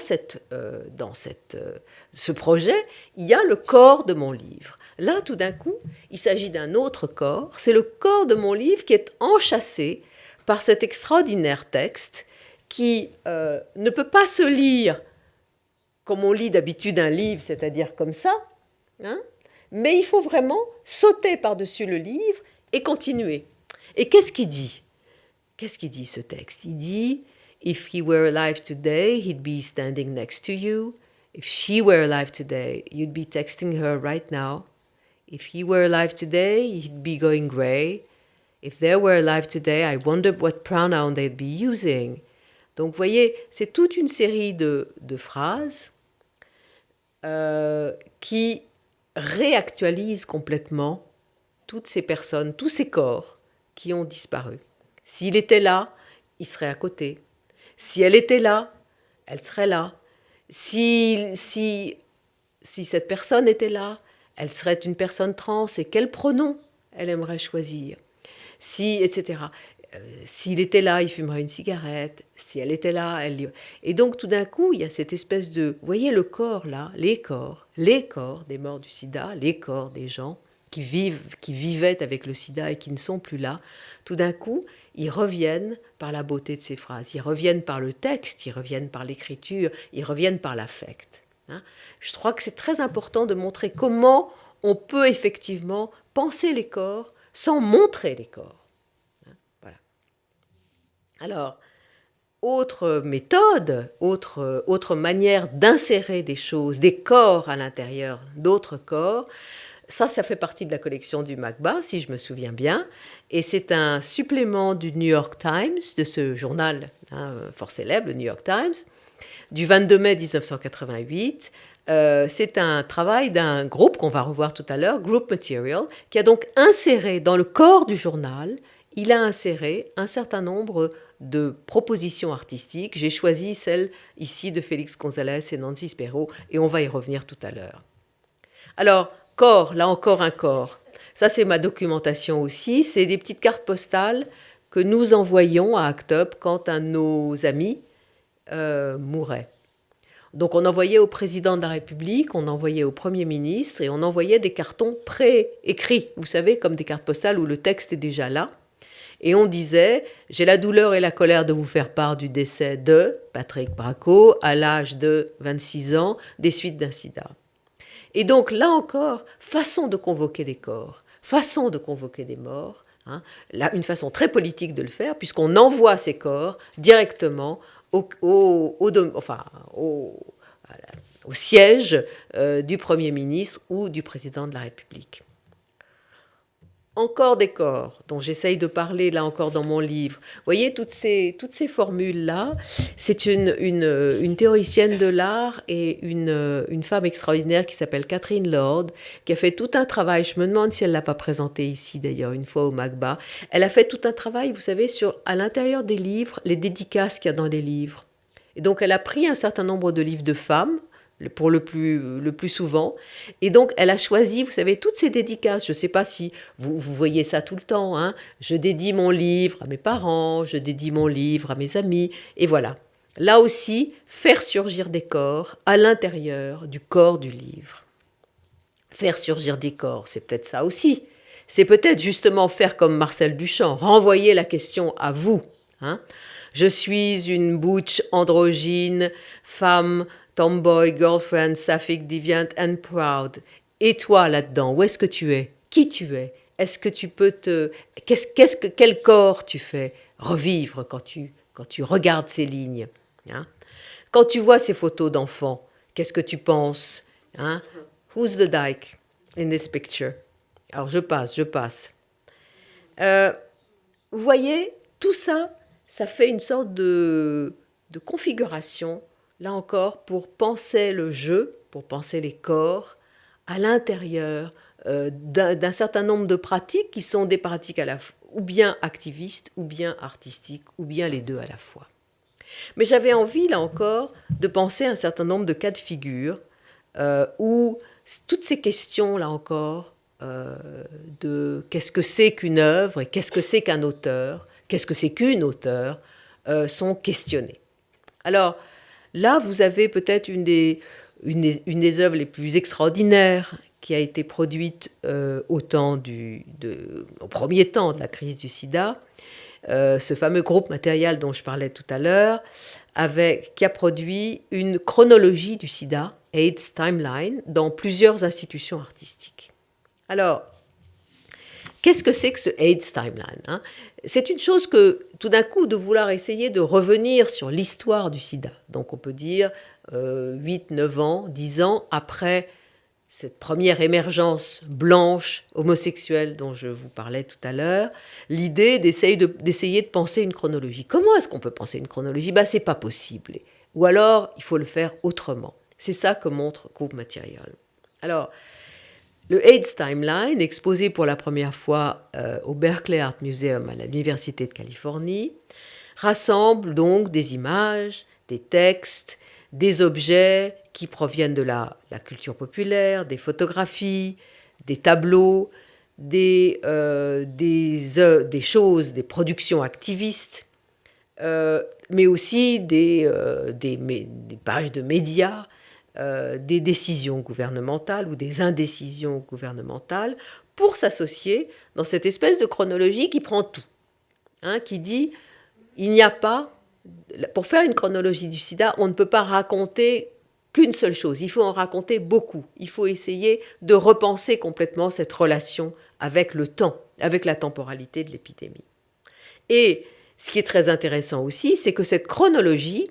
ce projet, il y a le corps de mon livre. Là, tout d'un coup, il s'agit d'un autre corps. C'est le corps de mon livre qui est enchâssé par cet extraordinaire texte qui ne peut pas se lire comme on lit d'habitude un livre, c'est-à-dire comme ça, mais il faut vraiment sauter par-dessus le livre et continuer. Et qu'est-ce qu'il dit ? Qu'est-ce qu'il dit ce texte ? Il dit « If he were alive today, he'd be standing next to you. If she were alive today, you'd be texting her right now. If he were alive today, he'd be going grey. If they were alive today, I wonder what pronoun they'd be using. » Donc, vous voyez, c'est toute une série de phrases qui réactualisent complètement toutes ces personnes, tous ces corps qui ont disparu. S'il était là, il serait à côté. Si elle était là, elle serait là. Si cette personne était là, elle serait une personne trans et quel pronom elle aimerait choisir. Etc. S'il était là, il fumerait une cigarette. Si elle était là, elle... Et donc, tout d'un coup, il y a cette espèce de... Vous voyez le corps, là, les corps des morts du sida, les corps des gens qui vivaient avec le sida et qui ne sont plus là. Tout d'un coup, ils reviennent par la beauté de ces phrases. Ils reviennent par le texte, ils reviennent par l'écriture, ils reviennent par l'affect. Je crois que c'est très important de montrer comment on peut effectivement penser les corps sans montrer les corps. Alors, autre méthode, autre manière d'insérer des choses, des corps à l'intérieur d'autres corps, ça fait partie de la collection du MACBA, si je me souviens bien, et c'est un supplément du New York Times, de ce journal fort célèbre, le New York Times, du 22 mai 1988. C'est un travail d'un groupe qu'on va revoir tout à l'heure, Group Material, qui a donc inséré dans le corps du journal, il a inséré un certain nombre de propositions artistiques. J'ai choisi celle ici de Félix González et Nancy Spero, et on va y revenir tout à l'heure. Alors, corps, là encore un corps. Ça, c'est ma documentation aussi. C'est des petites cartes postales que nous envoyons à ACT UP quand un de nos amis mourait. Donc, on envoyait au président de la République, on envoyait au Premier ministre, et on envoyait des cartons pré-écrits, vous savez, comme des cartes postales où le texte est déjà là. Et on disait « J'ai la douleur et la colère de vous faire part du décès de Patrick Bracco à l'âge de 26 ans des suites d'un sida. » Et donc, là encore, façon de convoquer des corps, façon de convoquer des morts, là, une façon très politique de le faire, puisqu'on envoie ces corps directement au siège du Premier ministre ou du Président de la République. encore des corps, dont j'essaye de parler là encore dans mon livre. Vous voyez, toutes ces formules-là, c'est une théoricienne de l'art et une femme extraordinaire qui s'appelle Catherine Lord, qui a fait tout un travail, je me demande si elle ne l'a pas présenté ici d'ailleurs, une fois au MACBA. Elle a fait tout un travail, vous savez, sur à l'intérieur des livres, les dédicaces qu'il y a dans les livres. Et donc elle a pris un certain nombre de livres de femmes, pour le plus souvent. Et donc, elle a choisi, vous savez, toutes ces dédicaces. Je ne sais pas si vous voyez ça tout le temps. Hein. Je dédie mon livre à mes parents, je dédie mon livre à mes amis. Et voilà. Là aussi, faire surgir des corps à l'intérieur du corps du livre. Faire surgir des corps, c'est peut-être ça aussi. C'est peut-être justement faire comme Marcel Duchamp, renvoyer la question à vous. Hein. Je suis une butch androgyne, femme, tomboy, girlfriend, sapphic, deviant and proud. Et toi là-dedans, où est-ce que tu es? Qui tu es? Est-ce que tu peux quel corps tu fais revivre quand tu regardes ces lignes? Hein? Quand tu vois ces photos d'enfants, qu'est-ce que tu penses? Hein? Who's the dyke in this picture? Alors je passe. Vous voyez, tout ça, ça fait une sorte de configuration, là encore, pour penser le jeu, pour penser les corps, à l'intérieur d'un certain nombre de pratiques qui sont des pratiques à la fois ou bien activistes, ou bien artistiques, ou bien les deux à la fois. Mais j'avais envie, là encore, de penser à un certain nombre de cas de figure où toutes ces questions, là encore, de qu'est-ce que c'est qu'une œuvre et qu'est-ce que c'est qu'un auteur, qu'est-ce que c'est qu'une auteure, sont questionnées. Alors, là, vous avez peut-être une des œuvres les plus extraordinaires qui a été produite au premier temps de la crise du sida, ce fameux groupe matériel dont je parlais tout à l'heure, qui a produit une chronologie du sida, AIDS Timeline, dans plusieurs institutions artistiques. Alors, qu'est-ce que c'est que ce AIDS Timeline, hein? C'est une chose que, tout d'un coup, de vouloir essayer de revenir sur l'histoire du sida. Donc, on peut dire 8, 9 ans, 10 ans après cette première émergence blanche, homosexuelle dont je vous parlais tout à l'heure, l'idée d'essayer de penser une chronologie. Comment est-ce qu'on peut penser une chronologie? C'est pas possible. Ou alors, il faut le faire autrement. C'est ça que montre Group Material. Alors, le AIDS Timeline, exposé pour la première fois au Berkeley Art Museum à l'Université de Californie, rassemble donc des images, des textes, des objets qui proviennent de la culture populaire, des photographies, des tableaux, des choses, des productions activistes, mais aussi des pages de médias, des décisions gouvernementales ou des indécisions gouvernementales pour s'associer dans cette espèce de chronologie qui prend tout, hein, qui dit il n'y a pas, pour faire une chronologie du sida, on ne peut pas raconter qu'une seule chose, il faut en raconter beaucoup, il faut essayer de repenser complètement cette relation avec le temps, avec la temporalité de l'épidémie. Et ce qui est très intéressant aussi, c'est que cette chronologie,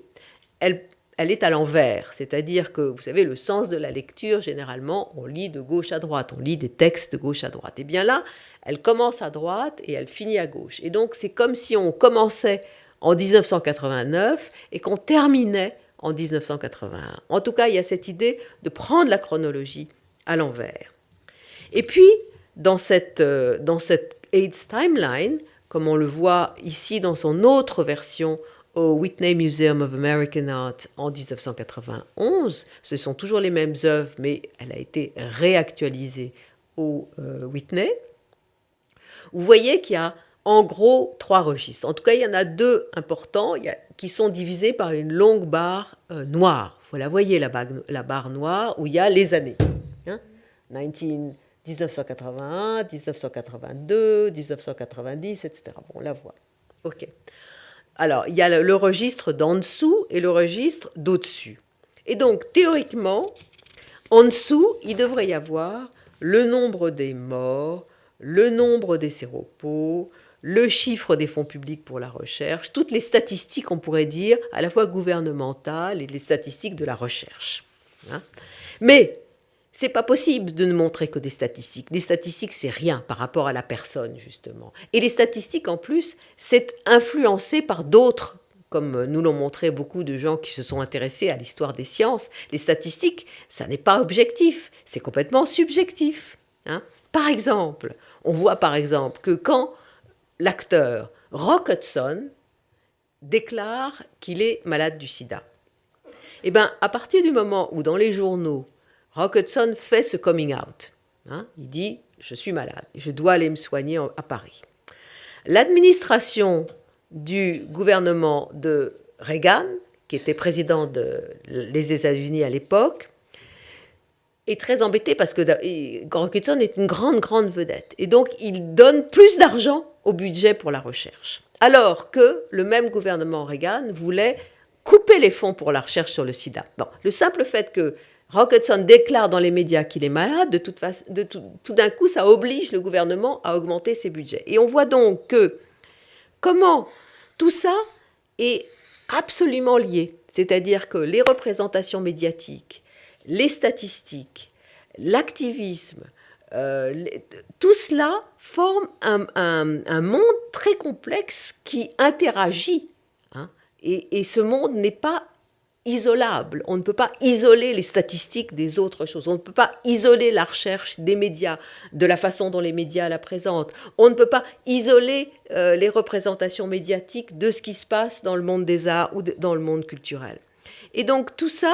elle est à l'envers, c'est-à-dire que, vous savez, le sens de la lecture, généralement, on lit de gauche à droite, on lit des textes de gauche à droite. Et bien là, elle commence à droite et elle finit à gauche. Et donc, c'est comme si on commençait en 1989 et qu'on terminait en 1981. En tout cas, il y a cette idée de prendre la chronologie à l'envers. Et puis, dans cette AIDS Timeline, comme on le voit ici dans son autre version au Whitney Museum of American Art en 1991. Ce sont toujours les mêmes œuvres, mais elle a été réactualisée au Whitney. Vous voyez qu'il y a en gros 3 registres. En tout cas, il y en a 2 importants qui sont divisés par une longue barre noire. Vous la voyez, la barre noire, où il y a les années. Hein? 1981, 1982, 1990, etc. Bon, on la voit. OK. Alors, il y a le registre d'en dessous et le registre d'au-dessus. Et donc, théoriquement, en dessous, il devrait y avoir le nombre des morts, le nombre des séropos, le chiffre des fonds publics pour la recherche, toutes les statistiques, on pourrait dire, à la fois gouvernementales et les statistiques de la recherche. Hein? Mais c'est pas possible de ne montrer que des statistiques. Des statistiques, c'est rien par rapport à la personne, justement. Et les statistiques, en plus, c'est influencé par d'autres, comme nous l'ont montré beaucoup de gens qui se sont intéressés à l'histoire des sciences. Les statistiques, ça n'est pas objectif, c'est complètement subjectif. Hein. Par exemple, on voit par exemple que quand l'acteur Rock Hudson déclare qu'il est malade du sida, eh bien, à partir du moment où dans les journaux, Rock Hudson fait ce coming out, hein, il dit « je suis malade, je dois aller me soigner à Paris ». L'administration du gouvernement de Reagan, qui était président des États-Unis à l'époque, est très embêté parce que Rock Hudson est une grande vedette. Et donc, il donne plus d'argent au budget pour la recherche. Alors que le même gouvernement Reagan voulait couper les fonds pour la recherche sur le sida. Bon, le simple fait que Rock Hudson déclare dans les médias qu'il est malade, tout d'un coup, ça oblige le gouvernement à augmenter ses budgets. Et on voit donc que comment tout ça est absolument lié. C'est-à-dire que les représentations médiatiques, les statistiques, l'activisme, tout cela forme un monde très complexe qui interagit. Hein, et ce monde n'est pas isolable. On ne peut pas isoler les statistiques des autres choses. On ne peut pas isoler la recherche des médias de la façon dont les médias la présentent. On ne peut pas isoler les représentations médiatiques de ce qui se passe dans le monde des arts ou dans le monde culturel. Et donc tout ça,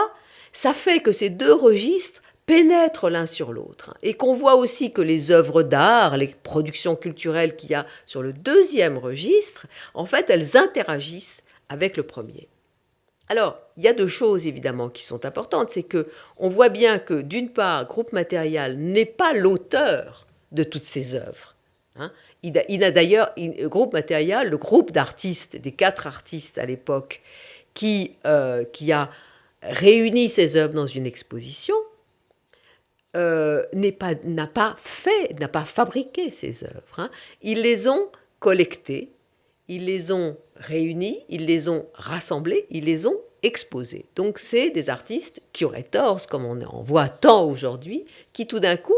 ça fait que ces deux registres pénètrent l'un sur l'autre. Et qu'on voit aussi que les œuvres d'art, les productions culturelles qu'il y a sur le deuxième registre, en fait, elles interagissent avec le premier. Alors, il y a deux choses évidemment qui sont importantes, c'est qu'on voit bien que d'une part, Groupe Material n'est pas l'auteur de toutes ces œuvres. Hein. Il a d'ailleurs, Groupe Material, le groupe d'artistes, des 4 artistes à l'époque, qui a réuni ces œuvres dans une exposition, n'a pas fabriqué ces œuvres. Hein. Ils les ont collectées, ils les ont réunis, ils les ont rassemblés, ils les ont exposés. Donc c'est des artistes curators, comme on en voit tant aujourd'hui, qui tout d'un coup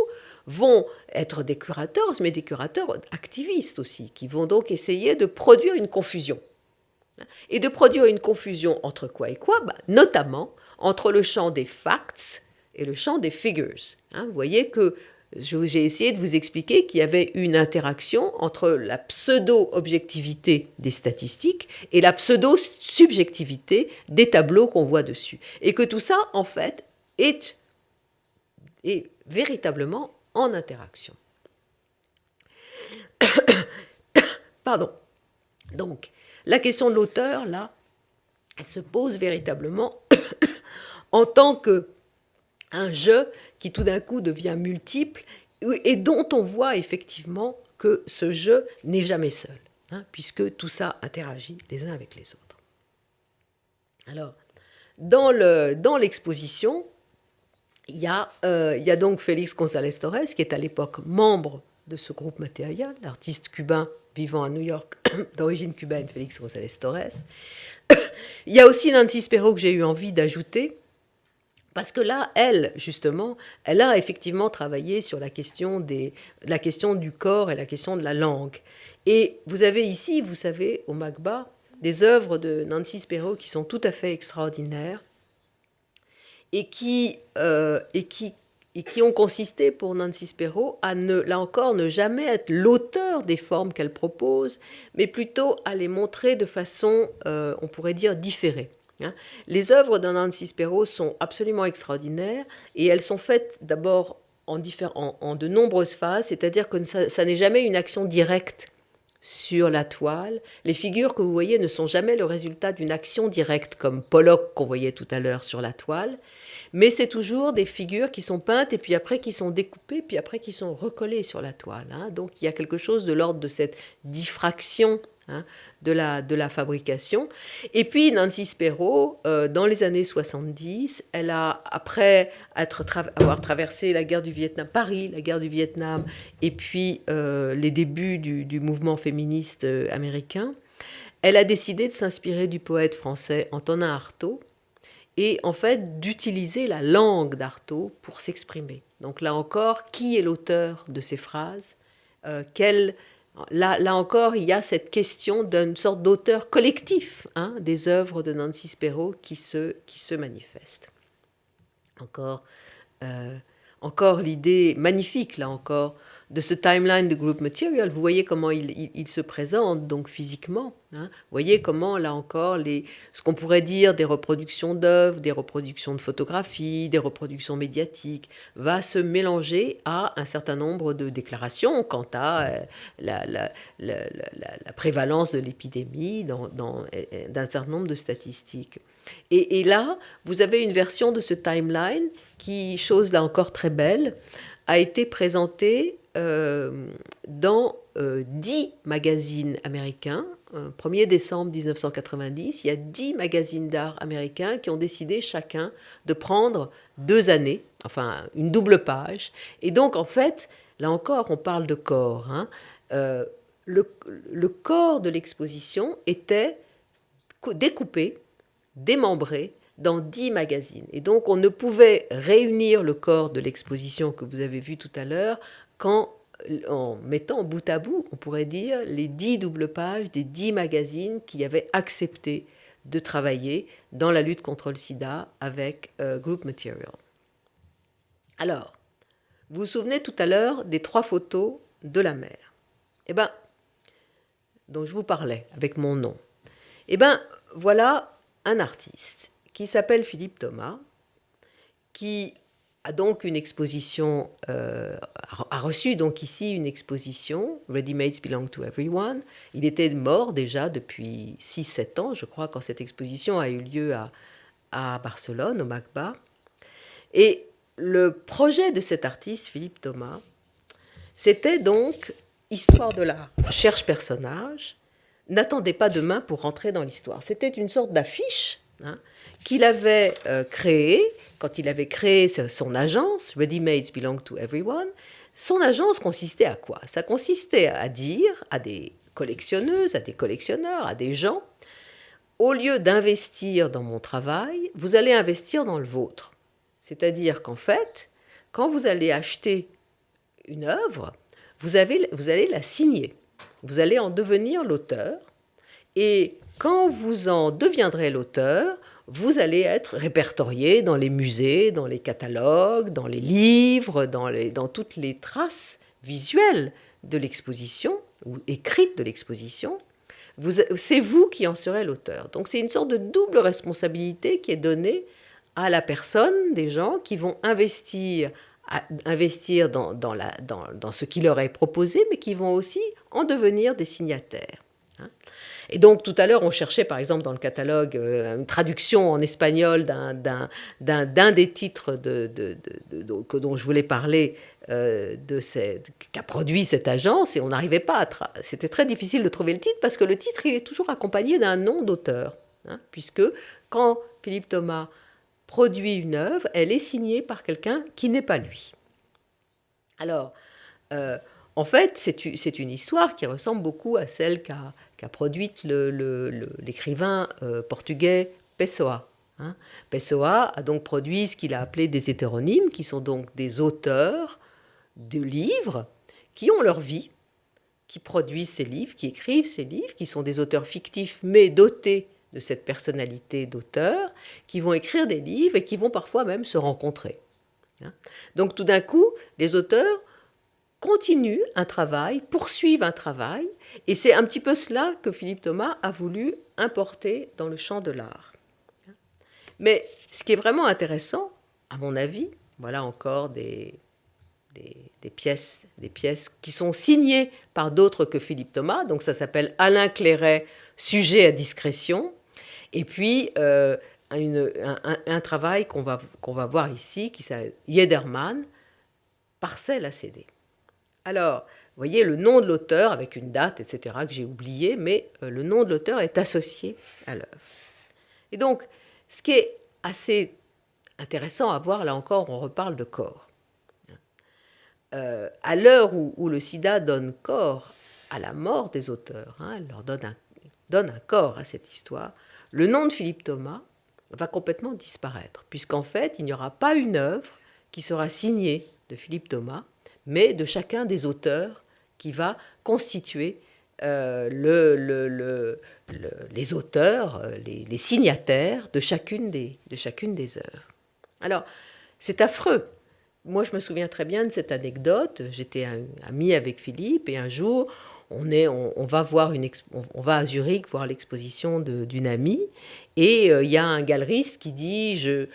vont être des curators, mais des curateurs activistes aussi, qui vont donc essayer de produire une confusion. Et de produire une confusion entre quoi et quoi ? Notamment entre le champ des facts et le champ des figures. Vous voyez que j'ai essayé de vous expliquer qu'il y avait une interaction entre la pseudo-objectivité des statistiques et la pseudo-subjectivité des tableaux qu'on voit dessus. Et que tout ça, en fait, est véritablement en interaction. Pardon. Donc, la question de l'auteur, là, elle se pose véritablement en tant qu'un jeu qui tout d'un coup devient multiple et dont on voit effectivement que ce jeu n'est jamais seul, hein, puisque tout ça interagit les uns avec les autres. Alors, dans l'exposition, il y a donc Félix González Torres, qui est à l'époque membre de ce groupe Material, l'artiste cubain vivant à New York, d'origine cubaine, Félix González Torres. Il y a aussi Nancy Spero que j'ai eu envie d'ajouter, parce que là, elle, justement, elle a effectivement travaillé sur la question du corps et la question de la langue. Et vous avez ici, vous savez, au MACBA, des œuvres de Nancy Spero qui sont tout à fait extraordinaires et qui ont consisté pour Nancy Spero à, là encore, ne jamais être l'auteur des formes qu'elle propose, mais plutôt à les montrer de façon, on pourrait dire, différée. Les œuvres de Nancy Spero sont absolument extraordinaires et elles sont faites d'abord en de nombreuses phases, c'est-à-dire que ça n'est jamais une action directe sur la toile. Les figures que vous voyez ne sont jamais le résultat d'une action directe comme Pollock qu'on voyait tout à l'heure sur la toile, mais c'est toujours des figures qui sont peintes et puis après qui sont découpées, puis après qui sont recollées sur la toile. Hein. Donc il y a quelque chose de l'ordre de cette diffraction, hein, de la fabrication. Et puis Nancy Spero, dans les années 70, elle a, après avoir traversé la guerre du Vietnam, Paris, la guerre du Vietnam, et puis les débuts du mouvement féministe américain, elle a décidé de s'inspirer du poète français Antonin Artaud, et en fait d'utiliser la langue d'Artaud pour s'exprimer. Donc là encore, qui est l'auteur de ces phrases? Là encore, il y a cette question d'une sorte d'auteur collectif des œuvres de Nancy Spero qui se manifeste. Encore l'idée magnifique, là encore, de ce timeline de group material. Vous voyez comment il se présente donc physiquement. Vous voyez comment, là encore, ce qu'on pourrait dire des reproductions d'œuvres, des reproductions de photographies, des reproductions médiatiques, va se mélanger à un certain nombre de déclarations quant à la prévalence de l'épidémie d'un certain nombre de statistiques. Et là, vous avez une version de ce timeline qui, chose là encore très belle, a été présentée dans 10 magazines américains. 1er décembre 1990, il y a 10 magazines d'art américains qui ont décidé chacun de prendre 2 années, enfin une double page. Et donc en fait, là encore, on parle de corps. Le corps de l'exposition était découpé, démembré dans 10 magazines. Et donc, on ne pouvait réunir le corps de l'exposition que vous avez vu tout à l'heure qu'en mettant bout à bout, on pourrait dire, les 10 doubles pages des 10 magazines qui avaient accepté de travailler dans la lutte contre le sida avec Group Material. Alors, vous vous souvenez tout à l'heure des 3 photos de la mer, dont je vous parlais avec mon nom. Voilà un artiste qui s'appelle Philippe Thomas, qui a donc une exposition, a reçu donc ici une exposition, Ready-Mades Belong to Everyone. Il était mort déjà depuis 6-7 ans, je crois, quand cette exposition a eu lieu à Barcelone, au MACBA. Et le projet de cet artiste, Philippe Thomas, c'était donc Histoire de l'art, cherche personnage, n'attendez pas demain pour rentrer dans l'histoire. C'était une sorte d'affiche qu'il avait créée quand il avait créé son agence, Ready-Mades Belong to Everyone. Son agence consistait à quoi? Ça consistait à dire à des collectionneuses, à des collectionneurs, à des gens, au lieu d'investir dans mon travail, vous allez investir dans le vôtre. C'est-à-dire qu'en fait, quand vous allez acheter une œuvre, vous allez la signer. Vous allez en devenir l'auteur. Et quand vous en deviendrez l'auteur, vous allez être répertorié dans les musées, dans les catalogues, dans les livres, dans toutes les traces visuelles de l'exposition, ou écrites de l'exposition. C'est vous qui en serez l'auteur. Donc c'est une sorte de double responsabilité qui est donnée à la personne, des gens qui vont investir dans ce qui leur est proposé, mais qui vont aussi en devenir des signataires. Et donc, tout à l'heure, on cherchait, par exemple, dans le catalogue, une traduction en espagnol d'un des titres dont je voulais parler, qu'a produit cette agence, et on n'arrivait pas c'était très difficile de trouver le titre, parce que le titre, il est toujours accompagné d'un nom d'auteur, puisque quand Philippe Thomas produit une œuvre, elle est signée par quelqu'un qui n'est pas lui. Alors, en fait, c'est une histoire qui ressemble beaucoup à celle qu'a produite l'écrivain portugais Pessoa. Pessoa a donc produit ce qu'il a appelé des hétéronymes, qui sont donc des auteurs de livres qui ont leur vie, qui produisent ces livres, qui écrivent ces livres, qui sont des auteurs fictifs mais dotés de cette personnalité d'auteur, qui vont écrire des livres et qui vont parfois même se rencontrer. Donc tout d'un coup, les auteurs continuent un travail, poursuivent un travail, et c'est un petit peu cela que Philippe Thomas a voulu importer dans le champ de l'art. Mais ce qui est vraiment intéressant, à mon avis, voilà encore des pièces qui sont signées par d'autres que Philippe Thomas, donc ça s'appelle Alain Clairet, Sujet à discrétion, et puis un travail qu'on va voir ici, qui s'appelle Jedermann, Parcelle à céder. Alors, vous voyez le nom de l'auteur avec une date, etc., que j'ai oublié, mais le nom de l'auteur est associé à l'œuvre. Et donc, ce qui est assez intéressant à voir, là encore, on reparle de corps. À l'heure où le sida donne corps à la mort des auteurs, elle leur donne un corps à cette histoire, le nom de Philippe Thomas va complètement disparaître, puisqu'en fait, il n'y aura pas une œuvre qui sera signée de Philippe Thomas, mais de chacun des auteurs qui va constituer les auteurs, les signataires de chacune des œuvres. Alors, c'est affreux. Moi, je me souviens très bien de cette anecdote. J'étais amie avec Philippe et un jour, on va à Zurich voir l'exposition d'une amie et il y a un galeriste qui dit j'ai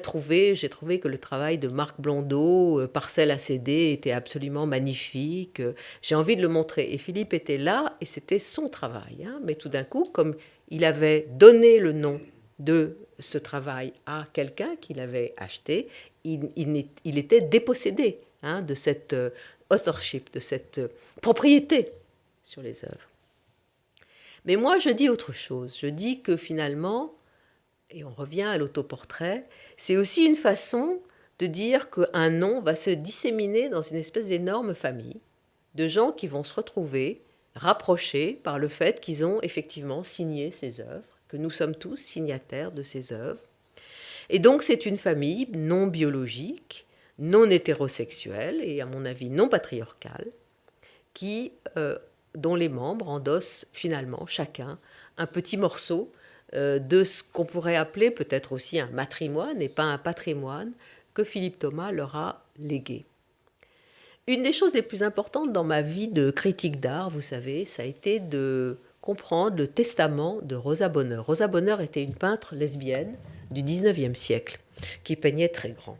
trouvé que le travail de Marc Blondeau, Parcelle à céder, était absolument magnifique, j'ai envie de le montrer. Et Philippe était là et c'était son travail, hein. Mais tout d'un coup, comme il avait donné le nom de ce travail à quelqu'un qu'il avait acheté, il était dépossédé, hein, de cette authorship, de cette propriété sur les œuvres. Mais moi, je dis autre chose. Je dis que finalement, et on revient à l'autoportrait, c'est aussi une façon de dire qu'un nom va se disséminer dans une espèce d'énorme famille de gens qui vont se retrouver rapprochés par le fait qu'ils ont effectivement signé ces œuvres, que nous sommes tous signataires de ces œuvres. Et donc c'est une famille non biologique, non hétérosexuelle et à mon avis non patriarcale, dont les membres endossent finalement chacun un petit morceau de ce qu'on pourrait appeler peut-être aussi un matrimoine et pas un patrimoine que Philippe Thomas leur a légué. Une des choses les plus importantes dans ma vie de critique d'art, vous savez, ça a été de comprendre le testament de Rosa Bonheur. Rosa Bonheur était une peintre lesbienne du 19e siècle qui peignait très grand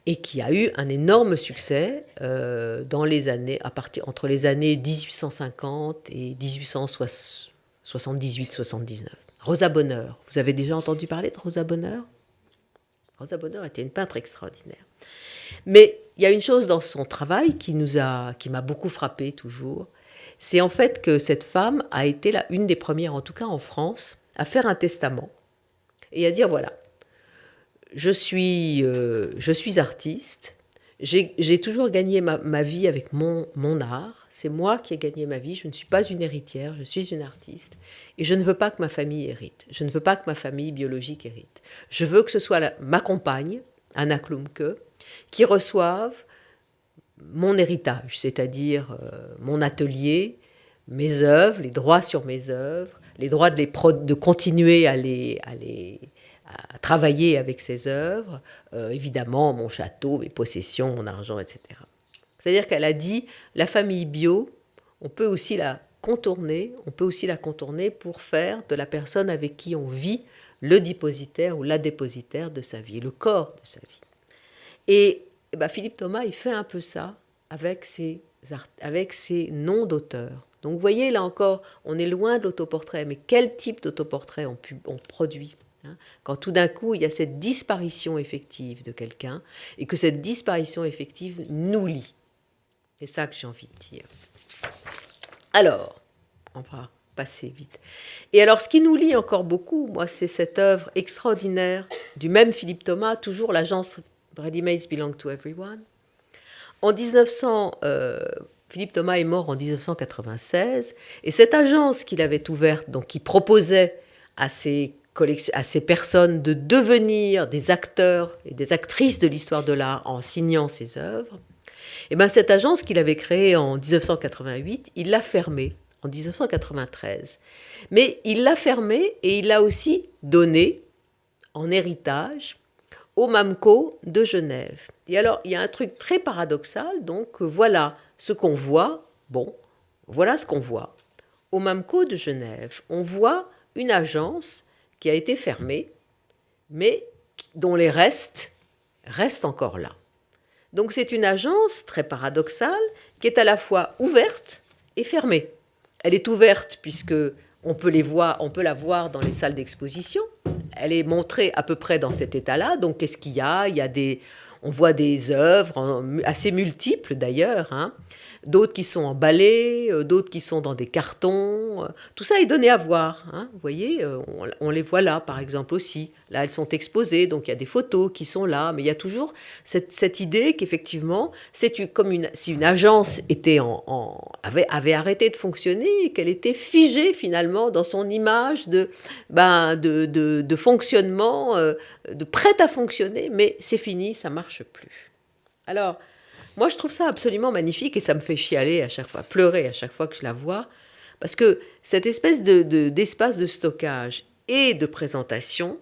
et qui a eu un énorme succès dans les années, entre les années 1850 et 1878-79. Rosa Bonheur, vous avez déjà entendu parler de Rosa Bonheur ? Rosa Bonheur était une peintre extraordinaire. Mais il y a une chose dans son travail qui m'a beaucoup frappée toujours, c'est en fait que cette femme a été une des premières, en tout cas en France, à faire un testament et à dire voilà, je suis artiste, j'ai toujours gagné ma vie avec mon art, c'est moi qui ai gagné ma vie, je ne suis pas une héritière, je suis une artiste, et je ne veux pas que ma famille hérite, je ne veux pas que ma famille biologique hérite. Je veux que ce soit ma compagne, Anna Klumke, qui reçoive mon héritage, c'est-à-dire mon atelier, mes œuvres, les droits sur mes œuvres, les droits de continuer à travailler avec ces œuvres, évidemment mon château, mes possessions, mon argent, etc. C'est-à-dire qu'elle a dit, la famille bio, on peut aussi la contourner pour faire de la personne avec qui on vit le dépositaire ou la dépositaire de sa vie, le corps de sa vie. Et Philippe Thomas, il fait un peu ça avec ses noms d'auteurs. Donc vous voyez, là encore, on est loin de l'autoportrait, mais quel type d'autoportrait on produit, hein, quand tout d'un coup, il y a cette disparition effective de quelqu'un et que cette disparition effective nous lie. C'est ça que j'ai envie de dire. Alors, on va passer vite. Et alors, ce qui nous lie encore beaucoup, moi, c'est cette œuvre extraordinaire du même Philippe Thomas, toujours l'agence Ready-Mades Belong to Everyone. En 1900, Philippe Thomas est mort en 1996, et cette agence qu'il avait ouverte, donc qui proposait à ces personnes de devenir des acteurs et des actrices de l'histoire de l'art en signant ses œuvres, et cette agence qu'il avait créée en 1988, il l'a fermée en 1993. Mais il l'a fermée et il l'a aussi donnée en héritage au MAMCO de Genève. Et alors, il y a un truc très paradoxal, donc voilà ce qu'on voit, voilà ce qu'on voit. Au MAMCO de Genève, on voit une agence qui a été fermée, mais dont les restes encore là. Donc c'est une agence très paradoxale qui est à la fois ouverte et fermée. Elle est ouverte puisque on peut la voir dans les salles d'exposition. Elle est montrée à peu près dans cet état-là. Donc, qu'est-ce qu'il y a ? On voit des œuvres assez multiples d'ailleurs, hein. D'autres qui sont emballées, d'autres qui sont dans des cartons. Tout ça est donné à voir, hein. Vous voyez, on les voit là, par exemple aussi. Là, elles sont exposées, donc il y a des photos qui sont là. Mais il y a toujours cette idée qu'effectivement, c'est comme si une agence avait arrêté de fonctionner et qu'elle était figée finalement dans son image de fonctionnement, de prête à fonctionner, mais c'est fini, ça ne marche plus. Alors, moi, je trouve ça absolument magnifique et ça me fait chialer à chaque fois, pleurer à chaque fois que je la vois, parce que cette espèce d'espace de stockage et de présentation,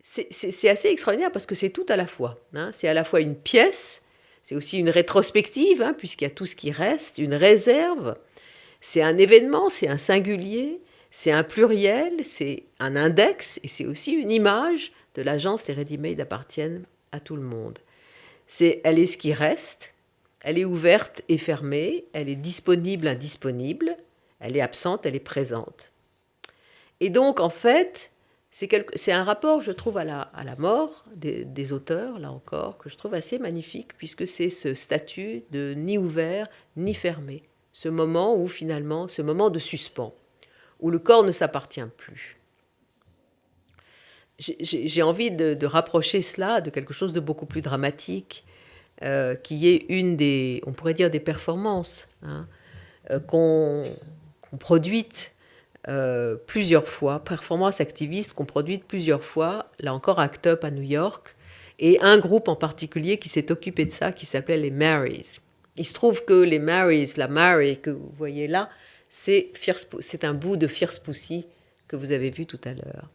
c'est assez extraordinaire parce que c'est tout à la fois. Hein. C'est à la fois une pièce, c'est aussi une rétrospective, hein, puisqu'il y a tout ce qui reste, une réserve, c'est un événement, c'est un singulier, c'est un pluriel, c'est un index et c'est aussi une image de l'agence. Les ready-made appartiennent à tout le monde. Elle est ce qui reste, elle est ouverte et fermée, elle est disponible, indisponible, elle est absente, elle est présente. Et donc, en fait, c'est un rapport, je trouve, à la mort des auteurs, là encore, que je trouve assez magnifique, puisque c'est ce statut de ni ouvert, ni fermé. Ce moment où, finalement, ce moment de suspens, où le corps ne s'appartient plus. J'ai envie de rapprocher cela de quelque chose de beaucoup plus dramatique, qui est une des, on pourrait dire, des performances hein, qu'on produite plusieurs fois, performances activistes qu'on produite plusieurs fois, là encore ACT UP à New York, et un groupe en particulier qui s'est occupé de ça, qui s'appelait les Marys. Il se trouve que les Marys, la Mary que vous voyez là, c'est un bout de Fierce Pussy que vous avez vu tout à l'heure.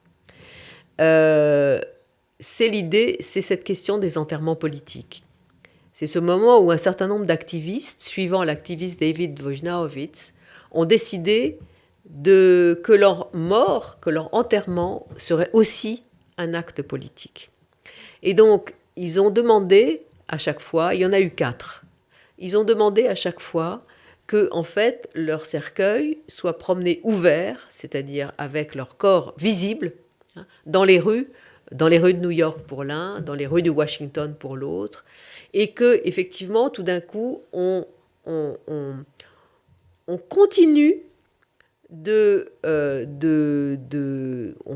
C'est l'idée, c'est cette question des enterrements politiques. C'est ce moment où un certain nombre d'activistes, suivant l'activiste David Wojnarowicz, ont décidé que leur mort, que leur enterrement serait aussi un acte politique. Et donc, ils ont demandé à chaque fois, il y en a eu 4, ils ont demandé à chaque fois que, en fait, leur cercueil soit promené ouvert, c'est-à-dire avec leur corps visible, hein, dans les rues de New York pour l'un, dans les rues de Washington pour l'autre, et que, effectivement, tout d'un coup, on continue on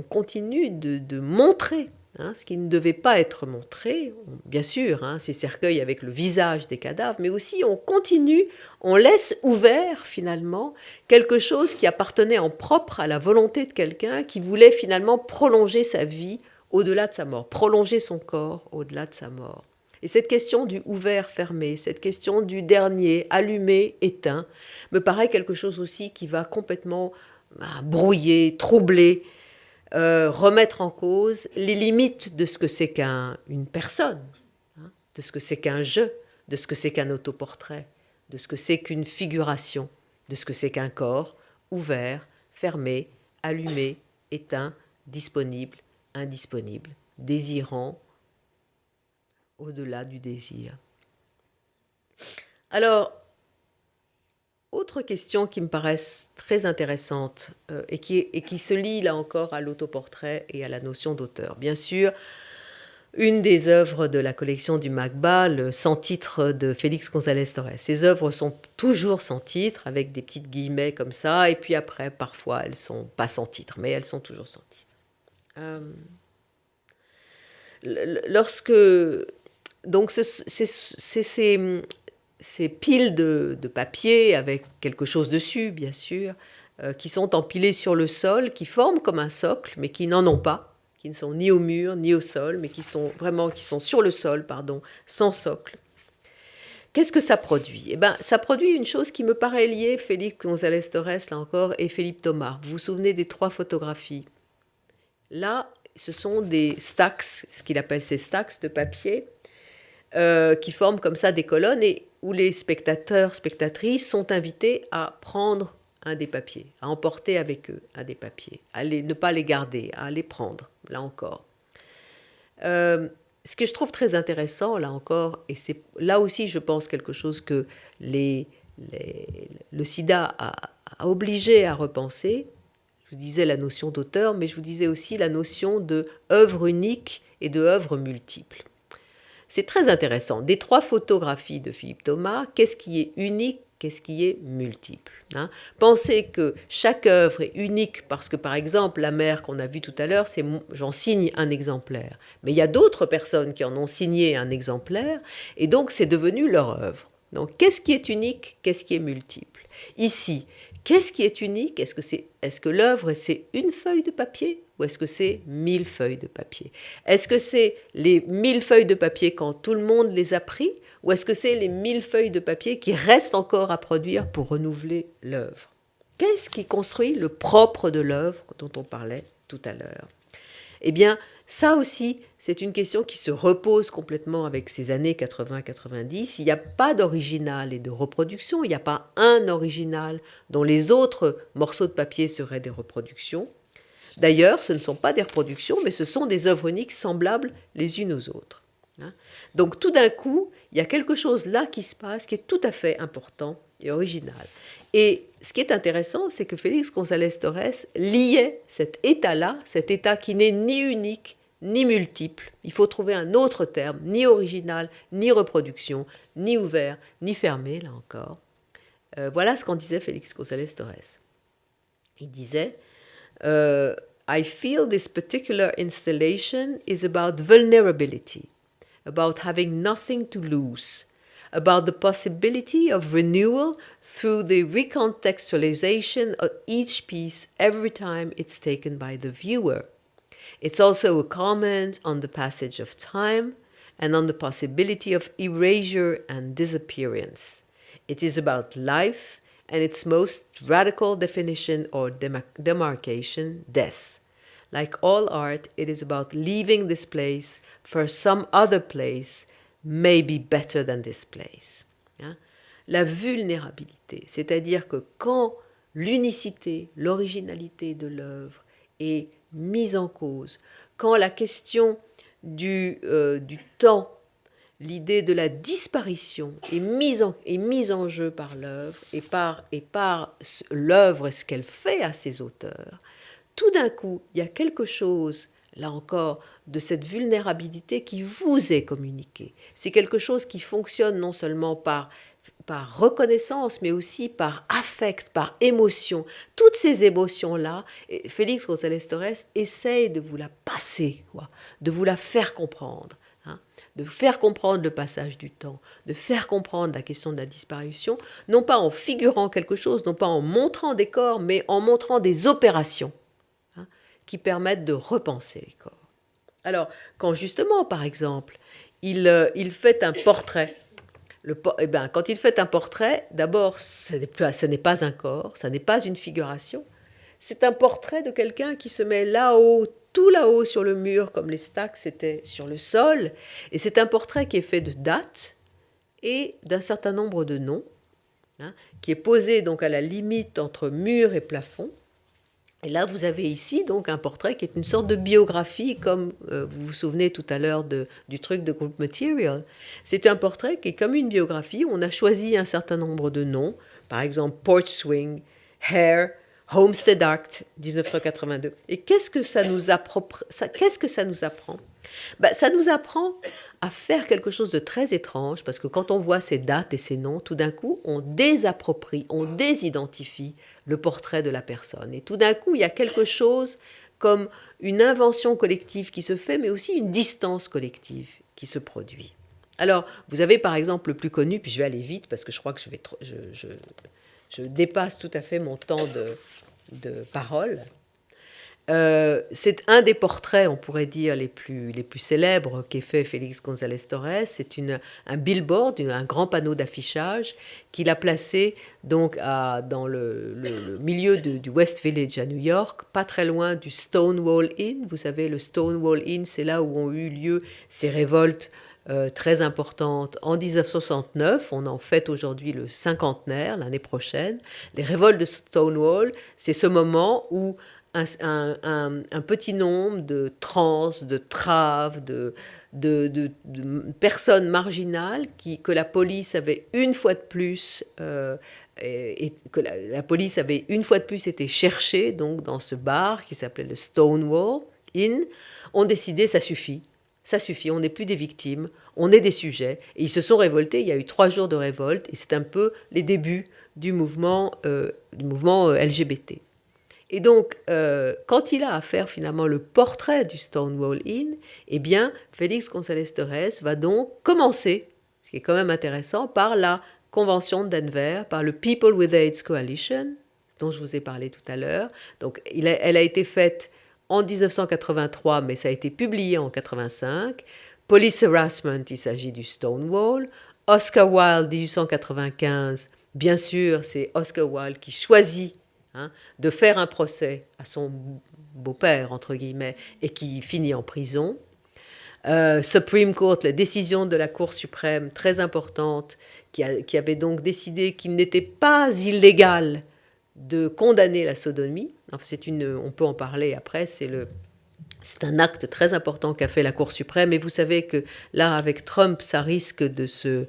continue de montrer hein, ce qui ne devait pas être montré, bien sûr, hein, ces cercueils avec le visage des cadavres, mais aussi on continue, on laisse ouvert finalement quelque chose qui appartenait en propre à la volonté de quelqu'un qui voulait finalement prolonger sa vie au-delà de sa mort, prolonger son corps au-delà de sa mort. Et cette question du ouvert-fermé, cette question du dernier allumé-éteint, me paraît quelque chose aussi qui va complètement brouiller, troubler, remettre en cause les limites de ce que c'est qu'une personne, hein, de ce que c'est qu'un jeu, de ce que c'est qu'un autoportrait, de ce que c'est qu'une figuration, de ce que c'est qu'un corps ouvert, fermé, allumé, éteint, disponible, indisponible, désirant, au-delà du désir. Alors, autre question qui me paraît très intéressante et qui se lie là encore à l'autoportrait et à la notion d'auteur. Bien sûr, une des œuvres de la collection du MACBA, le sans titre de Félix González-Torres. Ces œuvres sont toujours sans titre, avec des petites guillemets comme ça, et puis après, parfois, elles sont pas sans titre, mais elles sont toujours sans titre. Lorsque... Donc, ces piles de papier avec quelque chose dessus, bien sûr, qui sont empilées sur le sol, qui forment comme un socle, mais qui n'en ont pas, qui ne sont ni au mur, ni au sol, mais qui sont sur le sol, sans socle. Qu'est-ce que ça produit ? Eh bien, ça produit une chose qui me paraît liée, Félix González-Torres, là encore, et Philippe Thomas. Vous vous souvenez des 3 photographies ? Là, ce sont des stacks, ce qu'il appelle ces stacks de papier, qui forment comme ça des colonnes et où les spectateurs, spectatrices sont invités à prendre un des papiers, à emporter avec eux un des papiers, ne pas les garder, à les prendre, là encore. Ce que je trouve très intéressant, là encore, et c'est là aussi, je pense, quelque chose que le sida a obligé à repenser. Je vous disais la notion d'auteur, mais je vous disais aussi la notion d'œuvre unique et d'œuvre multiple. C'est très intéressant. Des 3 photographies de Philippe Thomas, qu'est-ce qui est unique, qu'est-ce qui est multiple, hein ? Pensez que chaque œuvre est unique parce que, par exemple, la mer qu'on a vue tout à l'heure, j'en signe un exemplaire. Mais il y a d'autres personnes qui en ont signé un exemplaire, et donc c'est devenu leur œuvre. Donc, qu'est-ce qui est unique, qu'est-ce qui est multiple ? Ici, qu'est-ce qui est unique ? Est-ce que l'œuvre, c'est une feuille de papier ? Ou est-ce que c'est 1000 feuilles de papier ? Est-ce que c'est les 1000 feuilles de papier quand tout le monde les a pris ? ou est-ce que c'est les 1000 feuilles de papier qui restent encore à produire pour renouveler l'œuvre? Qu'est-ce qui construit le propre de l'œuvre dont on parlait tout à l'heure? Eh bien, ça aussi, c'est une question qui se repose complètement avec ces années 80-90. Il n'y a pas d'original et de reproduction, il n'y a pas un original dont les autres morceaux de papier seraient des reproductions. D'ailleurs, ce ne sont pas des reproductions, mais ce sont des œuvres uniques semblables les unes aux autres. Donc tout d'un coup, il y a quelque chose là qui se passe qui est tout à fait important et original. Et ce qui est intéressant, c'est que Félix González Torres liait cet état-là, cet état qui n'est ni unique, ni multiple. Il faut trouver un autre terme, ni original, ni reproduction, ni ouvert, ni fermé, là encore. Voilà ce qu'en disait Félix González Torres. Il disait I feel this particular installation is about vulnerability, about having nothing to lose, about the possibility of renewal through the recontextualization of each piece every time it's taken by the viewer. It's also a comment on the passage of time and on the possibility of erasure and disappearance. It is about life and its most radical definition or demarcation, death. Like all art, it is about leaving this place for some other place, maybe better than this place. La vulnérabilité, c'est-à-dire que quand l'unicité, l'originalité de l'œuvre est mise en cause, quand la question du temps, l'idée de la disparition est mise en jeu par l'œuvre et par l'œuvre et ce qu'elle fait à ses auteurs, tout d'un coup, il y a quelque chose, là encore, de cette vulnérabilité qui vous est communiquée. C'est quelque chose qui fonctionne non seulement par reconnaissance, mais aussi par affect, par émotion. Toutes ces émotions-là, Félix González Torres essaye de vous la passer, de vous la faire comprendre. De faire comprendre le passage du temps, de faire comprendre la question de la disparition, non pas en figurant quelque chose, non pas en montrant des corps, mais en montrant des opérations qui permettent de repenser les corps. Alors, quand justement, par exemple, il fait un portrait, quand il fait un portrait, d'abord, ce n'est pas un corps, ça n'est pas une figuration, c'est un portrait de quelqu'un qui se met là-haut, tout là-haut sur le mur, comme les Stax étaient sur le sol. Et c'est un portrait qui est fait de dates et d'un certain nombre de noms, qui est posé donc à la limite entre mur et plafond. Et là, vous avez ici donc un portrait qui est une sorte de biographie, comme vous vous souvenez tout à l'heure du truc de Group Material. C'est un portrait qui est comme une biographie où on a choisi un certain nombre de noms, par exemple Porch Swing, Hair, Homestead Act, 1982. Et qu'est-ce que ça nous apprend? Ça nous apprend à faire quelque chose de très étrange, parce que quand on voit ces dates et ces noms, tout d'un coup, on désapproprie, on désidentifie le portrait de la personne. Et tout d'un coup, il y a quelque chose comme une invention collective qui se fait, mais aussi une distance collective qui se produit. Alors, vous avez par exemple le plus connu, puis je vais aller vite, parce que je crois que je dépasse tout à fait mon temps de parole. C'est un des portraits, on pourrait dire, les plus célèbres qu'ait fait Félix González Torres. C'est un billboard, un grand panneau d'affichage qu'il a placé donc dans le milieu du West Village à New York, pas très loin du Stonewall Inn. Vous savez, le Stonewall Inn, c'est là où ont eu lieu ces révoltes très importante. En 1969, on en fête aujourd'hui le cinquantenaire, l'année prochaine. Les révoltes de Stonewall, c'est ce moment où un petit nombre de trans, de traves, de personnes marginales que la police avait une fois de plus la police avait une fois de plus été cherchée donc dans ce bar qui s'appelait le Stonewall Inn, ont décidé ça suffit, on n'est plus des victimes, on est des sujets. Et ils se sont révoltés, il y a eu 3 jours de révolte, et c'est un peu les débuts du mouvement LGBT. Et donc, quand il a à faire finalement le portrait du Stonewall Inn, eh bien, Félix González Torres va donc commencer, ce qui est quand même intéressant, par la Convention de Denver, par le People with AIDS Coalition, dont je vous ai parlé tout à l'heure. Donc, elle a été faite en 1983, mais ça a été publié en 1985. Police Harassment, il s'agit du Stonewall. Oscar Wilde, 1895, bien sûr, c'est Oscar Wilde qui choisit de faire un procès à son beau-père, entre guillemets, et qui finit en prison. Supreme Court, la décision de la Cour suprême, très importante, qui avait donc décidé qu'il n'était pas illégal de condamner la sodomie. Enfin, on peut en parler après, c'est un acte très important qu'a fait la Cour suprême. Et vous savez que là, avec Trump, ça risque de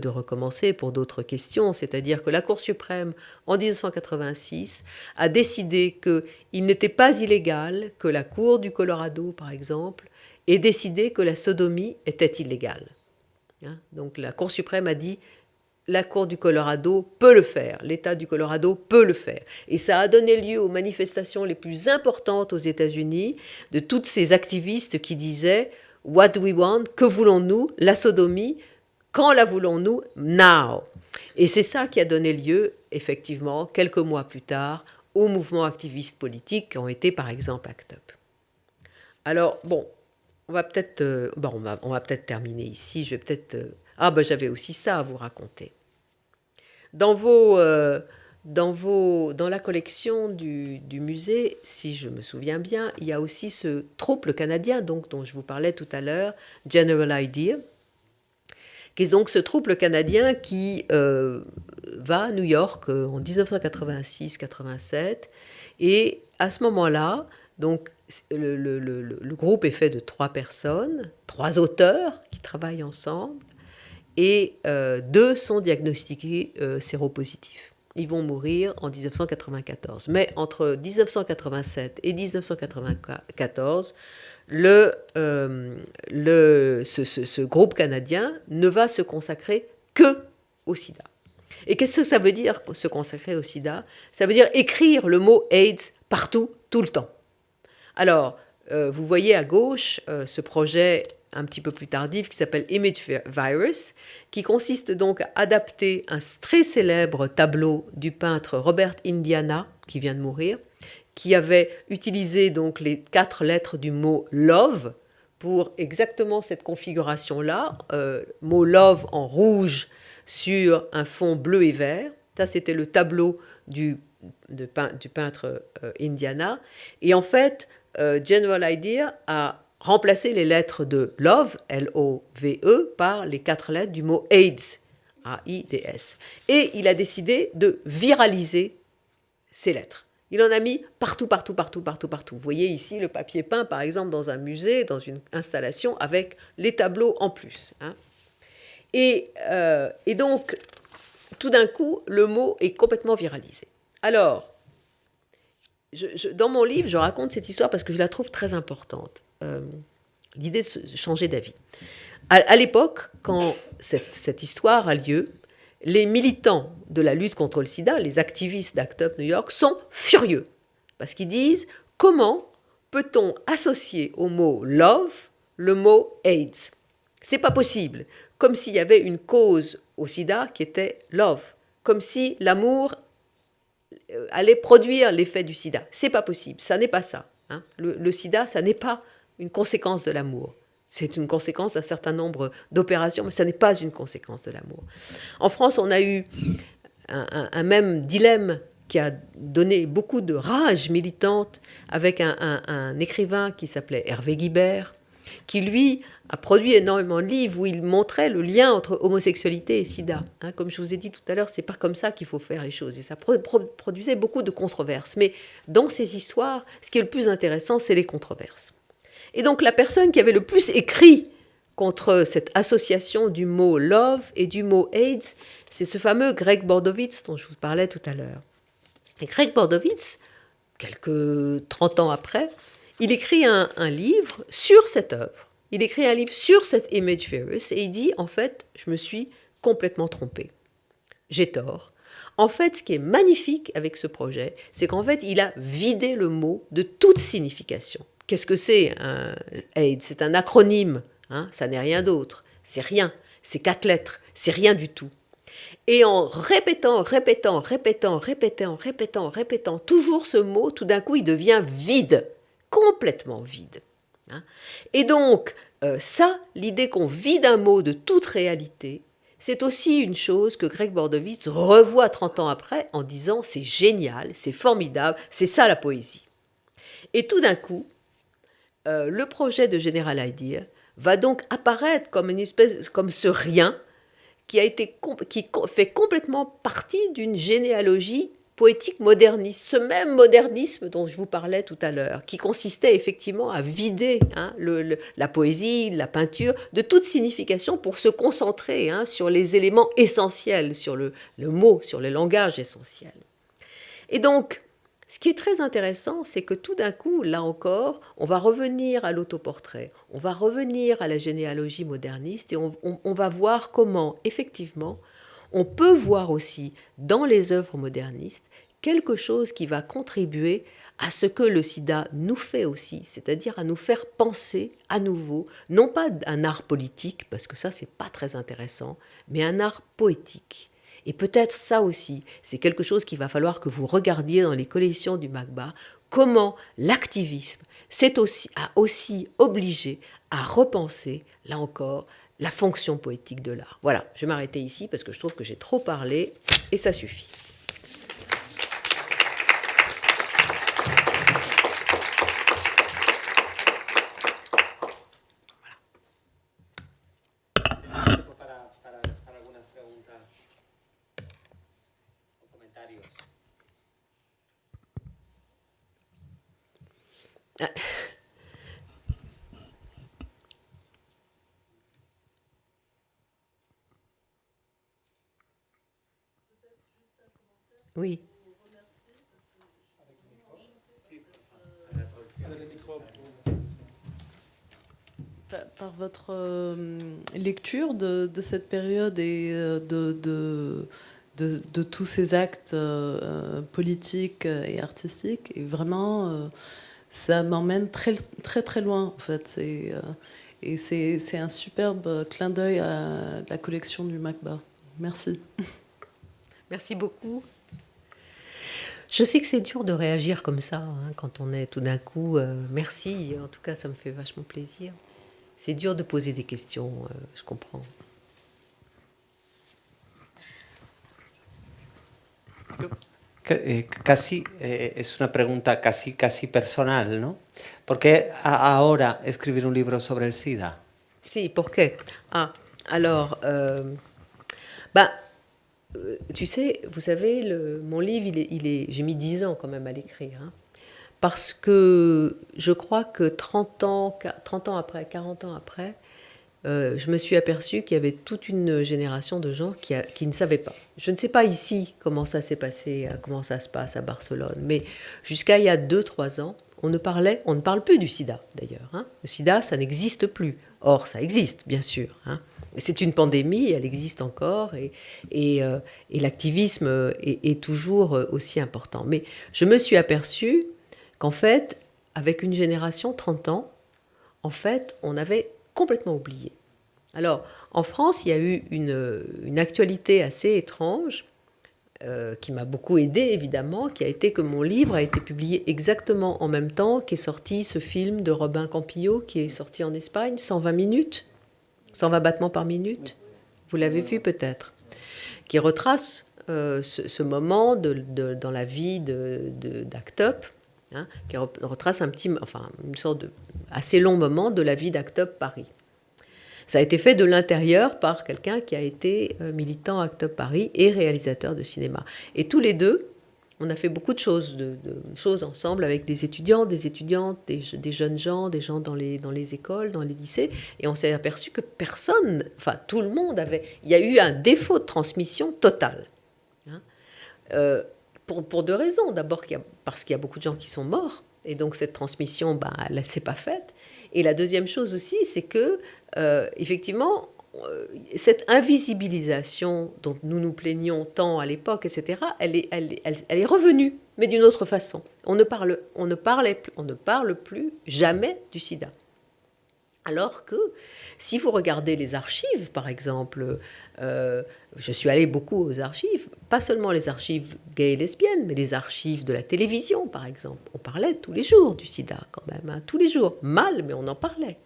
recommencer pour d'autres questions. C'est-à-dire que la Cour suprême, en 1986, a décidé qu'il n'était pas illégal que la Cour du Colorado, par exemple, ait décidé que la sodomie était illégale. Donc la Cour suprême a dit la Cour du Colorado peut le faire, l'État du Colorado peut le faire. Et ça a donné lieu aux manifestations les plus importantes aux États-Unis, de toutes ces activistes qui disaient « What do we want ? Que voulons-nous ? La sodomie, quand la voulons-nous ? Now !» Et c'est ça qui a donné lieu, effectivement, quelques mois plus tard, aux mouvements activistes politiques qui ont été, par exemple, ACT UP. Alors, bon, on va peut-être terminer ici. Je vais peut-être... j'avais aussi ça à vous raconter. Dans la collection du musée, si je me souviens bien, il y a aussi ce trouble canadien dont je vous parlais tout à l'heure, General Idea, qui est donc ce trouble canadien qui va à New York en 1986-87. Et à ce moment-là, donc, le groupe est fait de 3 personnes, 3 auteurs qui travaillent ensemble, et 2 sont diagnostiqués séropositifs. Ils vont mourir en 1994. Mais entre 1987 et 1994, ce groupe canadien ne va se consacrer que au sida. Et qu'est-ce que ça veut dire, se consacrer au sida ? Ça veut dire écrire le mot AIDS partout, tout le temps. Alors, vous voyez à gauche ce projet un petit peu plus tardif qui s'appelle Image Virus, qui consiste donc à adapter un très célèbre tableau du peintre Robert Indiana, qui vient de mourir, qui avait utilisé donc les 4 lettres du mot love pour exactement cette configuration-là, mot love en rouge sur un fond bleu et vert. Ça, c'était le tableau du peintre Indiana. Et en fait, General Idea a remplacé les lettres de love, L-O-V-E, par les 4 lettres du mot AIDS, A-I-D-S. Et il a décidé de viraliser ces lettres. Il en a mis partout. Vous voyez ici le papier peint, par exemple, dans un musée, dans une installation, avec les tableaux en plus. Et donc, tout d'un coup, le mot est complètement viralisé. Alors, dans mon livre, je raconte cette histoire parce que je la trouve très importante. L'idée de changer d'avis. À l'époque, quand cette histoire a lieu, les militants de la lutte contre le sida, les activistes d'ACT UP New York, sont furieux. Parce qu'ils disent, comment peut-on associer au mot love le mot AIDS ? C'est pas possible. Comme s'il y avait une cause au sida qui était love. Comme si l'amour allait produire l'effet du sida. C'est pas possible. Ça n'est pas ça. Le sida, ça n'est pas une conséquence de l'amour. C'est une conséquence d'un certain nombre d'opérations, mais ça n'est pas une conséquence de l'amour. En France, on a eu un même dilemme qui a donné beaucoup de rage militante avec un écrivain qui s'appelait Hervé Guibert, qui, lui, a produit énormément de livres où il montrait le lien entre homosexualité et sida. Comme je vous ai dit tout à l'heure, c'est pas comme ça qu'il faut faire les choses. Et ça produisait beaucoup de controverses. Mais dans ces histoires, ce qui est le plus intéressant, c'est les controverses. Et donc la personne qui avait le plus écrit contre cette association du mot love et du mot AIDS, c'est ce fameux Greg Bordovitz dont je vous parlais tout à l'heure. Et Greg Bordovitz, quelques 30 ans après, il écrit un livre sur cette œuvre. Il écrit un livre sur cette Image Virus et il dit, en fait, je me suis complètement trompé. J'ai tort. En fait, ce qui est magnifique avec ce projet, c'est qu'en fait, il a vidé le mot de toute signification. Qu'est-ce que c'est un AIDS ? C'est un acronyme, ça n'est rien d'autre. C'est rien, c'est 4 lettres, c'est rien du tout. Et en répétant toujours ce mot, tout d'un coup, il devient vide, complètement vide. Et donc, l'idée qu'on vide un mot de toute réalité, c'est aussi une chose que Greg Bordovitz revoit 30 ans après en disant c'est génial, c'est formidable, c'est ça la poésie. Et tout d'un coup, le projet de General Idea va donc apparaître comme une espèce, comme ce rien qui fait complètement partie d'une généalogie poétique moderniste, ce même modernisme dont je vous parlais tout à l'heure, qui consistait effectivement à vider la poésie, la peinture, de toute signification pour se concentrer sur les éléments essentiels, sur le mot, sur le langage essentiel. Et donc, ce qui est très intéressant, c'est que tout d'un coup, là encore, on va revenir à l'autoportrait, on va revenir à la généalogie moderniste et on va voir comment, effectivement, on peut voir aussi dans les œuvres modernistes quelque chose qui va contribuer à ce que le sida nous fait aussi, c'est-à-dire à nous faire penser à nouveau, non pas un art politique, parce que ça, c'est pas très intéressant, mais un art poétique. Et peut-être ça aussi, c'est quelque chose qu'il va falloir que vous regardiez dans les collections du MACBA, comment l'activisme a aussi obligé à repenser, là encore, la fonction poétique de l'art. Voilà, je vais m'arrêter ici parce que je trouve que j'ai trop parlé et ça suffit. Oui. Par votre lecture de cette période et de tous ces actes politiques et artistiques, et vraiment, ça m'emmène très, très, très loin, en fait. Et c'est un superbe clin d'œil à la collection du MACBA. Merci. Merci beaucoup. Je sais que c'est dur de réagir comme ça, quand on est tout d'un coup... merci, en tout cas, ça me fait vachement plaisir. C'est dur de poser des questions, je comprends. Casi es una pregunta casi personal, ¿no? ¿Por qué ahora escribir un libro sobre el SIDA? Si, ¿por qué? Alors, tu sais, vous savez, mon livre, j'ai mis 10 ans quand même à l'écrire, parce que je crois que 30 ans après, 40 ans après, je me suis aperçue qu'il y avait toute une génération de gens qui ne savaient pas. Je ne sais pas ici comment ça s'est passé, comment ça se passe à Barcelone, mais jusqu'à il y a 2-3 ans, on ne parle plus du sida d'ailleurs. Le sida, ça n'existe plus. Or, ça existe, bien sûr. C'est une pandémie, elle existe encore, et l'activisme est toujours aussi important. Mais je me suis aperçue qu'en fait, avec une génération 30 ans, en fait, on avait complètement oublié. Alors, en France, il y a eu une actualité assez étrange qui m'a beaucoup aidée, évidemment, qui a été que mon livre a été publié exactement en même temps qu'est sorti ce film de Robin Campillo, qui est sorti en Espagne, 120 minutes, 120 battements par minute. Vous l'avez vu peut-être, qui retrace ce moment dans la vie d'Act Up, qui retrace une sorte de assez long moment de la vie d'Act Up Paris. Ça a été fait de l'intérieur par quelqu'un qui a été militant Act Up Paris et réalisateur de cinéma. Et tous les deux, on a fait beaucoup de choses ensemble avec des étudiants, des étudiantes, des jeunes gens, des gens dans les écoles, dans les lycées. Et on s'est aperçu que tout le monde il y a eu un défaut de transmission total. Pour deux raisons. D'abord, parce qu'il y a beaucoup de gens qui sont morts. Et donc, cette transmission, elle ne s'est pas faite. Et la deuxième chose aussi, c'est que, effectivement, cette invisibilisation dont nous nous plaignions tant à l'époque, etc., elle est revenue, mais d'une autre façon. On ne parle plus jamais du sida. Alors que, si vous regardez les archives, par exemple, je suis allée beaucoup aux archives, pas seulement les archives gays et lesbiennes, mais les archives de la télévision, par exemple. On parlait tous les jours du sida, quand même, tous les jours. Mal, mais on en parlait.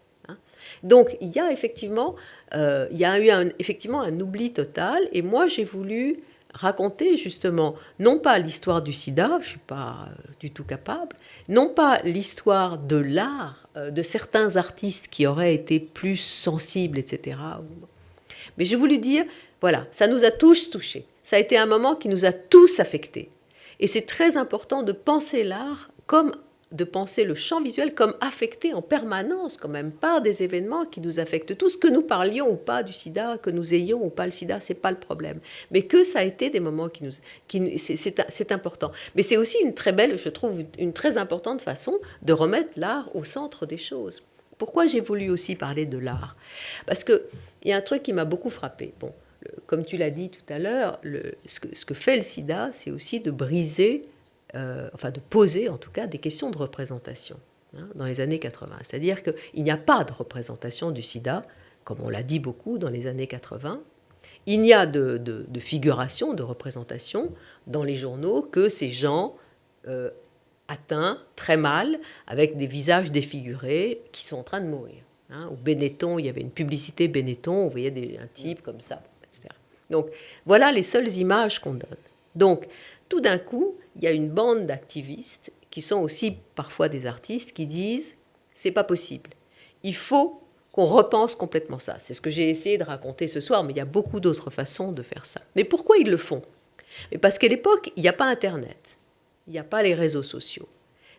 Donc, il y a effectivement, il y a eu effectivement un oubli total. Et moi, j'ai voulu raconter justement, non pas l'histoire du sida, je ne suis pas du tout capable, non pas l'histoire de l'art, de certains artistes qui auraient été plus sensibles, etc. Mais j'ai voulu dire, voilà, ça nous a tous touchés. Ça a été un moment qui nous a tous affectés. Et c'est très important de penser l'art comme de penser le champ visuel comme affecté en permanence quand même par des événements qui nous affectent tous, que nous parlions ou pas du sida, que nous ayons ou pas le sida, c'est pas le problème. Mais que ça a été des moments c'est important. Mais c'est aussi une très belle, je trouve, une très importante façon de remettre l'art au centre des choses. Pourquoi j'ai voulu aussi parler de l'art ? Parce qu'il y a un truc qui m'a beaucoup frappé. Bon, comme tu l'as dit tout à l'heure, ce que fait le sida, c'est aussi de briser de poser en tout cas des questions de représentation dans les années 80. C'est-à-dire qu'il n'y a pas de représentation du sida, comme on l'a dit beaucoup dans les années 80. Il n'y a de figuration, de représentation dans les journaux que ces gens atteints, très mal, avec des visages défigurés, qui sont en train de mourir. Au Benetton, il y avait une publicité Benetton, on voyait un type comme ça, etc. Donc voilà les seules images qu'on donne. Donc tout d'un coup, il y a une bande d'activistes qui sont aussi parfois des artistes qui disent « c'est pas possible, il faut qu'on repense complètement ça ». C'est ce que j'ai essayé de raconter ce soir, mais il y a beaucoup d'autres façons de faire ça. Mais pourquoi ils le font ? Mais parce qu'à l'époque, il n'y a pas Internet, il n'y a pas les réseaux sociaux.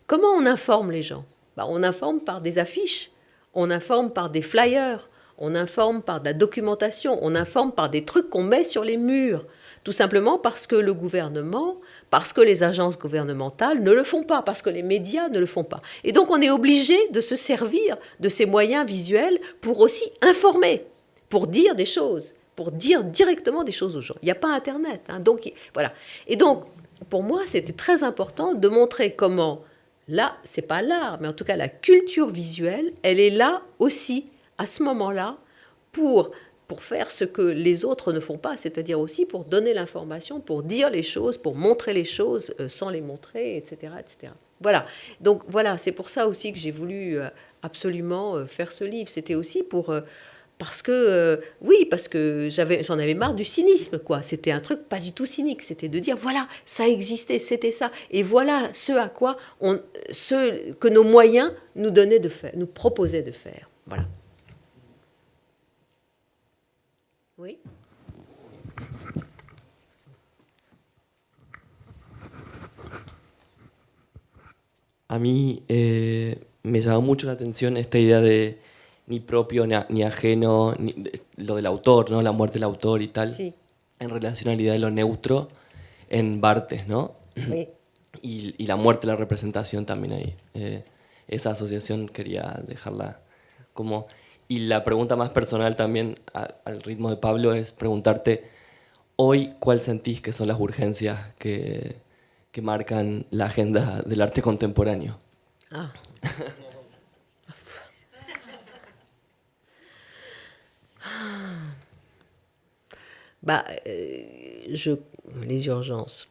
Comment on informe les gens ? On informe par des affiches, on informe par des flyers, on informe par de la documentation, on informe par des trucs qu'on met sur les murs. Tout simplement parce que le gouvernement, parce que les agences gouvernementales ne le font pas, parce que les médias ne le font pas. Et donc on est obligé de se servir de ces moyens visuels pour aussi informer, pour dire des choses, pour dire directement des choses aux gens. Il n'y a pas Internet. Donc, voilà. Et donc, pour moi, c'était très important de montrer comment, là, c'est pas l'art, mais en tout cas la culture visuelle, elle est là aussi, à ce moment-là, pour faire ce que les autres ne font pas, c'est-à-dire aussi pour donner l'information, pour dire les choses, pour montrer les choses sans les montrer, etc., etc. Voilà. Donc voilà, c'est pour ça aussi que j'ai voulu absolument faire ce livre. C'était aussi parce que j'en avais marre du cynisme, quoi. C'était un truc pas du tout cynique. C'était de dire voilà, ça existait, c'était ça, et voilà ce à quoi ce que nos moyens nous donnaient de faire, nous proposaient de faire. Voilà. Oui. A mí me llamó mucho la atención esta idea de ni propio ni ajeno, lo del autor, ¿no? La muerte del autor y tal, sí. En relación a la idea de lo neutro en Barthes, ¿no? Sí. Y la muerte de la representación también ahí. Esa asociación quería dejarla como... Y la pregunta más personal también, al ritmo de Pablo, es preguntarte, hoy, ¿cuál sentís que son las urgencias que marcan la agenda del arte contemporáneo? Les urgences.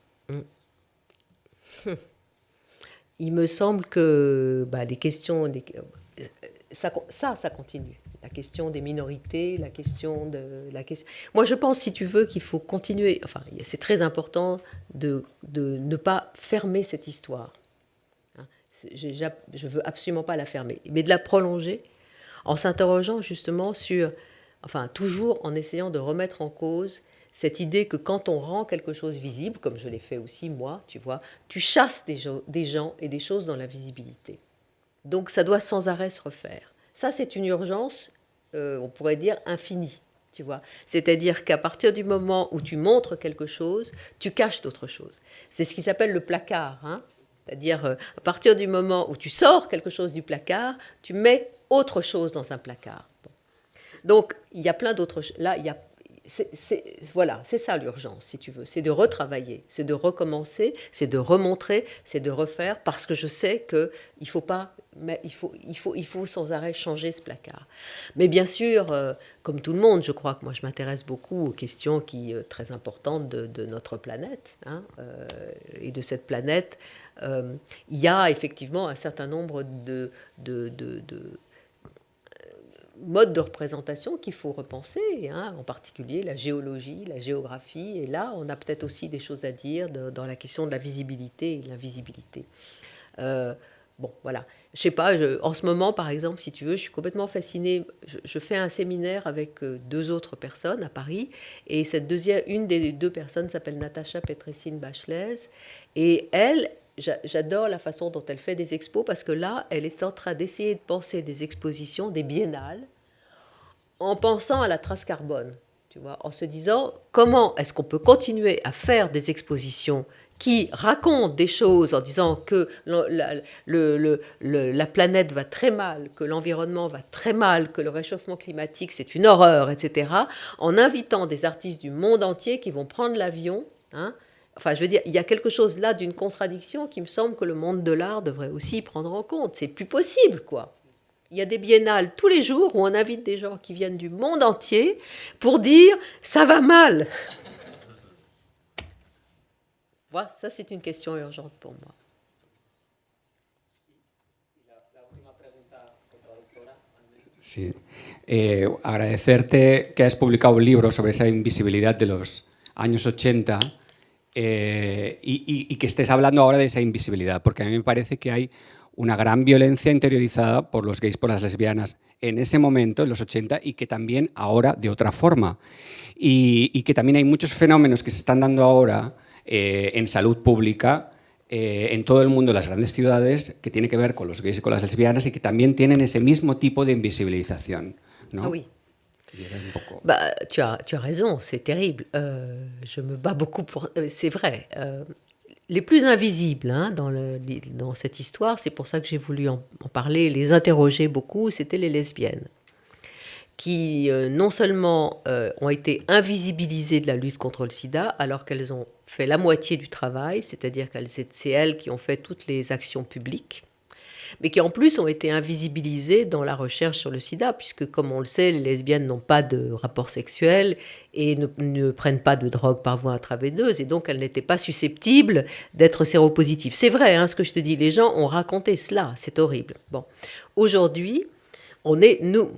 Il me semble que les questions... Ça continue. La question des minorités, la question. Moi, je pense, si tu veux, qu'il faut continuer. Enfin, c'est très important de ne pas fermer cette histoire. Je veux absolument pas la fermer, mais de la prolonger en s'interrogeant justement sur, toujours en essayant de remettre en cause cette idée que quand on rend quelque chose visible, comme je l'ai fait aussi moi, tu vois, tu chasses des gens et des choses dans la visibilité. Donc ça doit sans arrêt se refaire. Ça, c'est une urgence, on pourrait dire, infinie, tu vois. C'est-à-dire qu'à partir du moment où tu montres quelque chose, tu caches d'autres choses. C'est ce qui s'appelle le placard, hein. C'est-à-dire, à partir du moment où tu sors quelque chose du placard, tu mets autre chose dans un placard. Bon. Donc, il y a plein d'autres choses. Là, il y a... Voilà, c'est ça l'urgence, si tu veux. C'est de retravailler, c'est de recommencer, c'est de remontrer, c'est de refaire, parce que je sais qu'il faut pas, mais il faut sans arrêt changer ce placard. Mais bien sûr, comme tout le monde, je crois que moi je m'intéresse beaucoup aux questions très importantes de notre planète, hein, et de cette planète. Il y a effectivement un certain nombre modes de représentation qu'il faut repenser, hein, en particulier la géologie, la géographie. Et là, on a peut-être aussi des choses à dire dans la question de la visibilité et de l'invisibilité. Bon, voilà. Je sais pas, en ce moment, par exemple, si tu veux, je suis complètement fascinée. Je fais un séminaire avec 2 autres personnes à Paris. Et une des 2 personnes s'appelle Natacha Petressine-Bachelez. Et elle, j'adore la façon dont elle fait des expos parce que là, elle est en train d'essayer de penser des expositions, des biennales, en pensant à la trace carbone, tu vois, en se disant comment est-ce qu'on peut continuer à faire des expositions qui racontent des choses en disant que la planète va très mal, que l'environnement va très mal, que le réchauffement climatique c'est une horreur, etc., en invitant des artistes du monde entier qui vont prendre l'avion, hein. Enfin, je veux dire, il y a quelque chose là d'une contradiction qui me semble que le monde de l'art devrait aussi prendre en compte. C'est plus possible, quoi. Il y a des biennales tous les jours où on invite des gens qui viennent du monde entier pour dire « ça va mal ». Voilà, ça c'est une question urgente pour moi. Sí. Agradecerte que has publicado un libro sobre esa invisibilidad de los años 80 y que estés hablando ahora de esa invisibilidad, porque a mí me parece que hay una gran violencia interiorizada por los gays, por las lesbianas, en ese momento, en los 80, y que también ahora de otra forma. Y que también hay muchos fenómenos que se están dando ahora en salud pública, en todo el mundo, en las grandes ciudades, que tiene que ver con los gays y con las lesbianas y que también tienen ese mismo tipo de invisibilización, ¿no? Ah oui. Bah, tu as raison, c'est terrible. Je me bats beaucoup pour... c'est vrai. Les plus invisibles, hein, dans cette histoire, c'est pour ça que j'ai voulu en parler, les interroger beaucoup, c'était les lesbiennes, qui non seulement ont été invisibilisées de la lutte contre le sida, alors qu'elles ont fait la moitié du travail, c'est-à-dire que c'est elles qui ont fait toutes les actions publiques, mais qui en plus ont été invisibilisées dans la recherche sur le sida, puisque comme on le sait, les lesbiennes n'ont pas de rapport sexuel et ne prennent pas de drogue par voie intraveineuse, et donc elles n'étaient pas susceptibles d'être séropositives. C'est vrai, hein, ce que je te dis, les gens ont raconté cela, c'est horrible. Bon. Aujourd'hui, nous,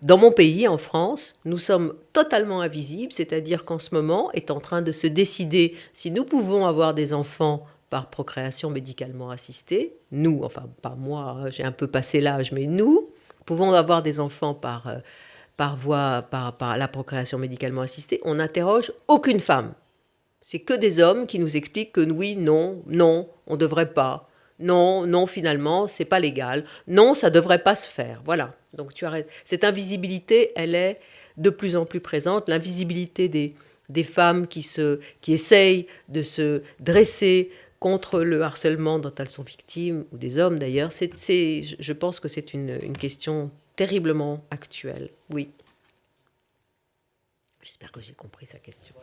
dans mon pays, en France, nous sommes totalement invisibles, c'est-à-dire qu'en ce moment est en train de se décider si nous pouvons avoir des enfants par procréation médicalement assistée. Nous, enfin pas moi, hein, j'ai un peu passé l'âge, mais nous pouvons avoir des enfants par la procréation médicalement assistée. On n'interroge aucune femme. C'est que des hommes qui nous expliquent que oui, non, on ne devrait pas. Non, finalement, c'est pas légal. Non, ça devrait pas se faire. Voilà. Donc cette invisibilité, elle est de plus en plus présente. L'invisibilité des femmes qui essayent de se dresser contre le harcèlement dont elles sont victimes, ou des hommes d'ailleurs, je pense que c'est une question terriblement actuelle. Oui. J'espère que j'ai compris sa question.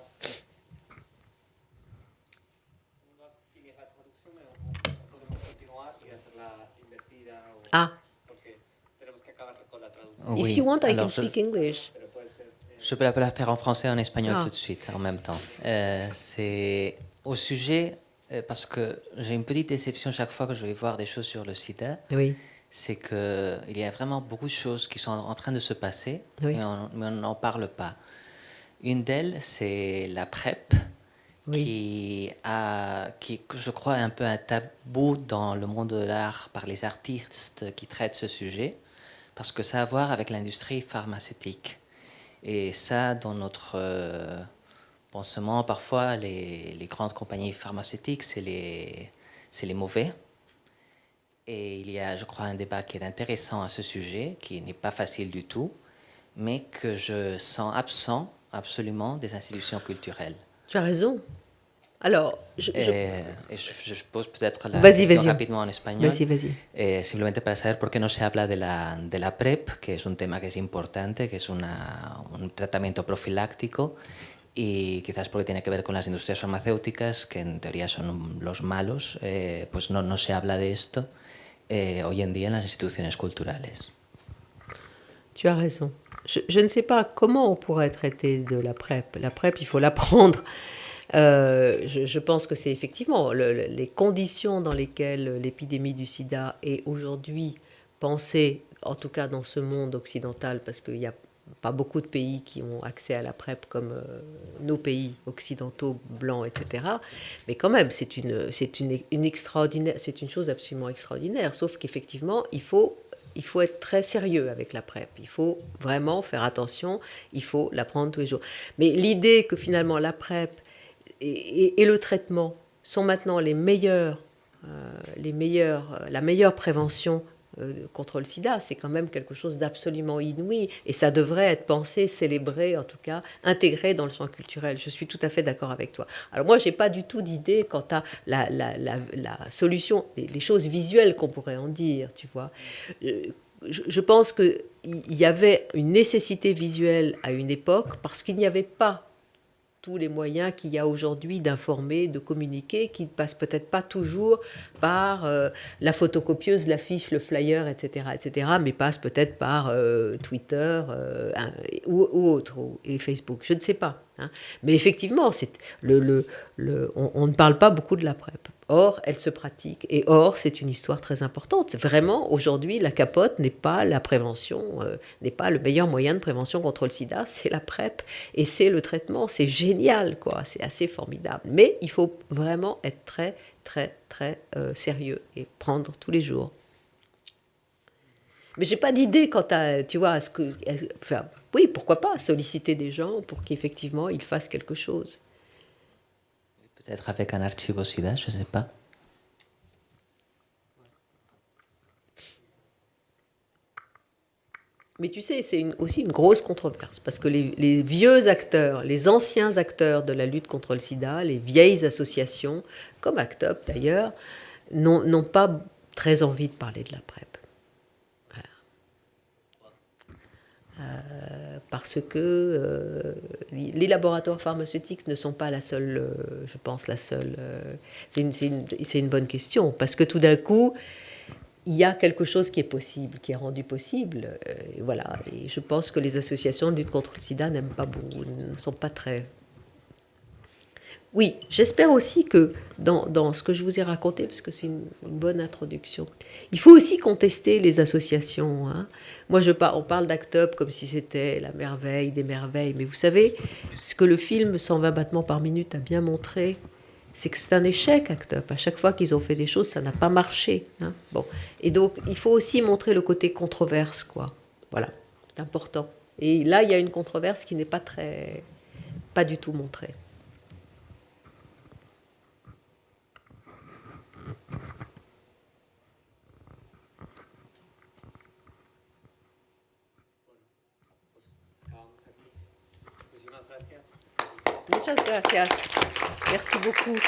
Ah. Oui. If you want, I Alors, can speak English. Je peux la faire en français et en espagnol Ah. tout de suite, en même temps. C'est au sujet, parce que j'ai une petite déception chaque fois que je vais voir des choses sur le sida. Oui. C'est qu'il y a vraiment beaucoup de choses qui sont en train de se passer, Oui. mais on n'en parle pas. Une d'elles, c'est la PrEP, Oui. qui, je crois, est un peu un tabou dans le monde de l'art par les artistes qui traitent ce sujet, parce que ça a à voir avec l'industrie pharmaceutique. Et ça, dans notre pensement, parfois, les grandes compagnies pharmaceutiques, c'est les mauvais. Et il y a, je crois, un débat qui est intéressant à ce sujet, qui n'est pas facile du tout, mais que je sens absent absolument des institutions culturelles. Tu as raison. Alors, je pose peut-être la vas-y, question rapidement en español. Vas-y. Simplemente para saber por qué no se habla de la PrEP, que es un tema que es importante, que es un tratamiento profiláctico, y quizás porque tiene que ver con las industrias farmacéuticas, que en teoría son los malos, pues no se habla de esto hoy en día en las instituciones culturales. Tu as raison. Je ne sais pas comment on pourrait traiter de la PrEP. La PrEP, il faut la prendre. Je pense que c'est effectivement les conditions dans lesquelles l'épidémie du sida est aujourd'hui pensée en tout cas dans ce monde occidental, parce qu'il n'y a pas beaucoup de pays qui ont accès à la PrEP comme nos pays occidentaux, blancs, etc. Mais quand même, c'est une extraordinaire, c'est une chose absolument extraordinaire. Sauf qu'effectivement, il faut être très sérieux avec la PrEP. Il faut vraiment faire attention. Il faut la prendre tous les jours. Mais l'idée que finalement la PrEP et le traitement sont maintenant la meilleure prévention contre le sida, c'est quand même quelque chose d'absolument inouï, et ça devrait être pensé, célébré, en tout cas intégré dans le champ culturel. Je suis tout à fait d'accord avec toi. Alors moi, j'ai pas du tout d'idée quant à la solution, les choses visuelles qu'on pourrait en dire, tu vois. Je pense qu'il y avait une nécessité visuelle à une époque parce qu'il n'y avait pas tous les moyens qu'il y a aujourd'hui d'informer, de communiquer, qui ne passent peut-être pas toujours par la photocopieuse, l'affiche, le flyer, etc., mais passent peut-être par Twitter ou autre, et Facebook, je ne sais pas. Hein. Mais effectivement, on ne parle pas beaucoup de la PrEP. Or, elle se pratique. Et or, c'est une histoire très importante. Vraiment, aujourd'hui, la capote n'est pas la prévention, n'est pas le meilleur moyen de prévention contre le sida, c'est la PrEP et c'est le traitement. C'est génial, quoi. C'est assez formidable. Mais il faut vraiment être très, très, très sérieux et prendre tous les jours. Mais j'ai pas d'idée quant à, tu vois, enfin, oui, pourquoi pas solliciter des gens pour qu'effectivement ils fassent quelque chose. Peut-être avec un archive au sida, je ne sais pas. Mais tu sais, c'est aussi une grosse controverse, parce que les vieux acteurs, les anciens acteurs de la lutte contre le sida, les vieilles associations, comme ACT UP d'ailleurs, n'ont pas très envie de parler de la PrEP. Parce que les laboratoires pharmaceutiques ne sont pas la seule, je pense, la seule. C'est une bonne question, parce que tout d'un coup, il y a quelque chose qui est possible, qui est rendu possible. Et voilà. Et je pense que les associations de lutte contre le sida n'aiment pas beaucoup, ne sont pas très. Oui, j'espère aussi que dans ce que je vous ai raconté, parce que c'est une bonne introduction, il faut aussi contester les associations. Hein. Moi, on parle d'ACT UP comme si c'était la merveille des merveilles, mais vous savez, ce que le film 120 battements par minute a bien montré, c'est que c'est un échec, ACT UP. À chaque fois qu'ils ont fait des choses, ça n'a pas marché. Hein. Bon. Et donc, il faut aussi montrer le côté controverse, quoi. Voilà, c'est important. Et là, il y a une controverse qui n'est pas du tout montrée. Muchas gracias. Merci beaucoup.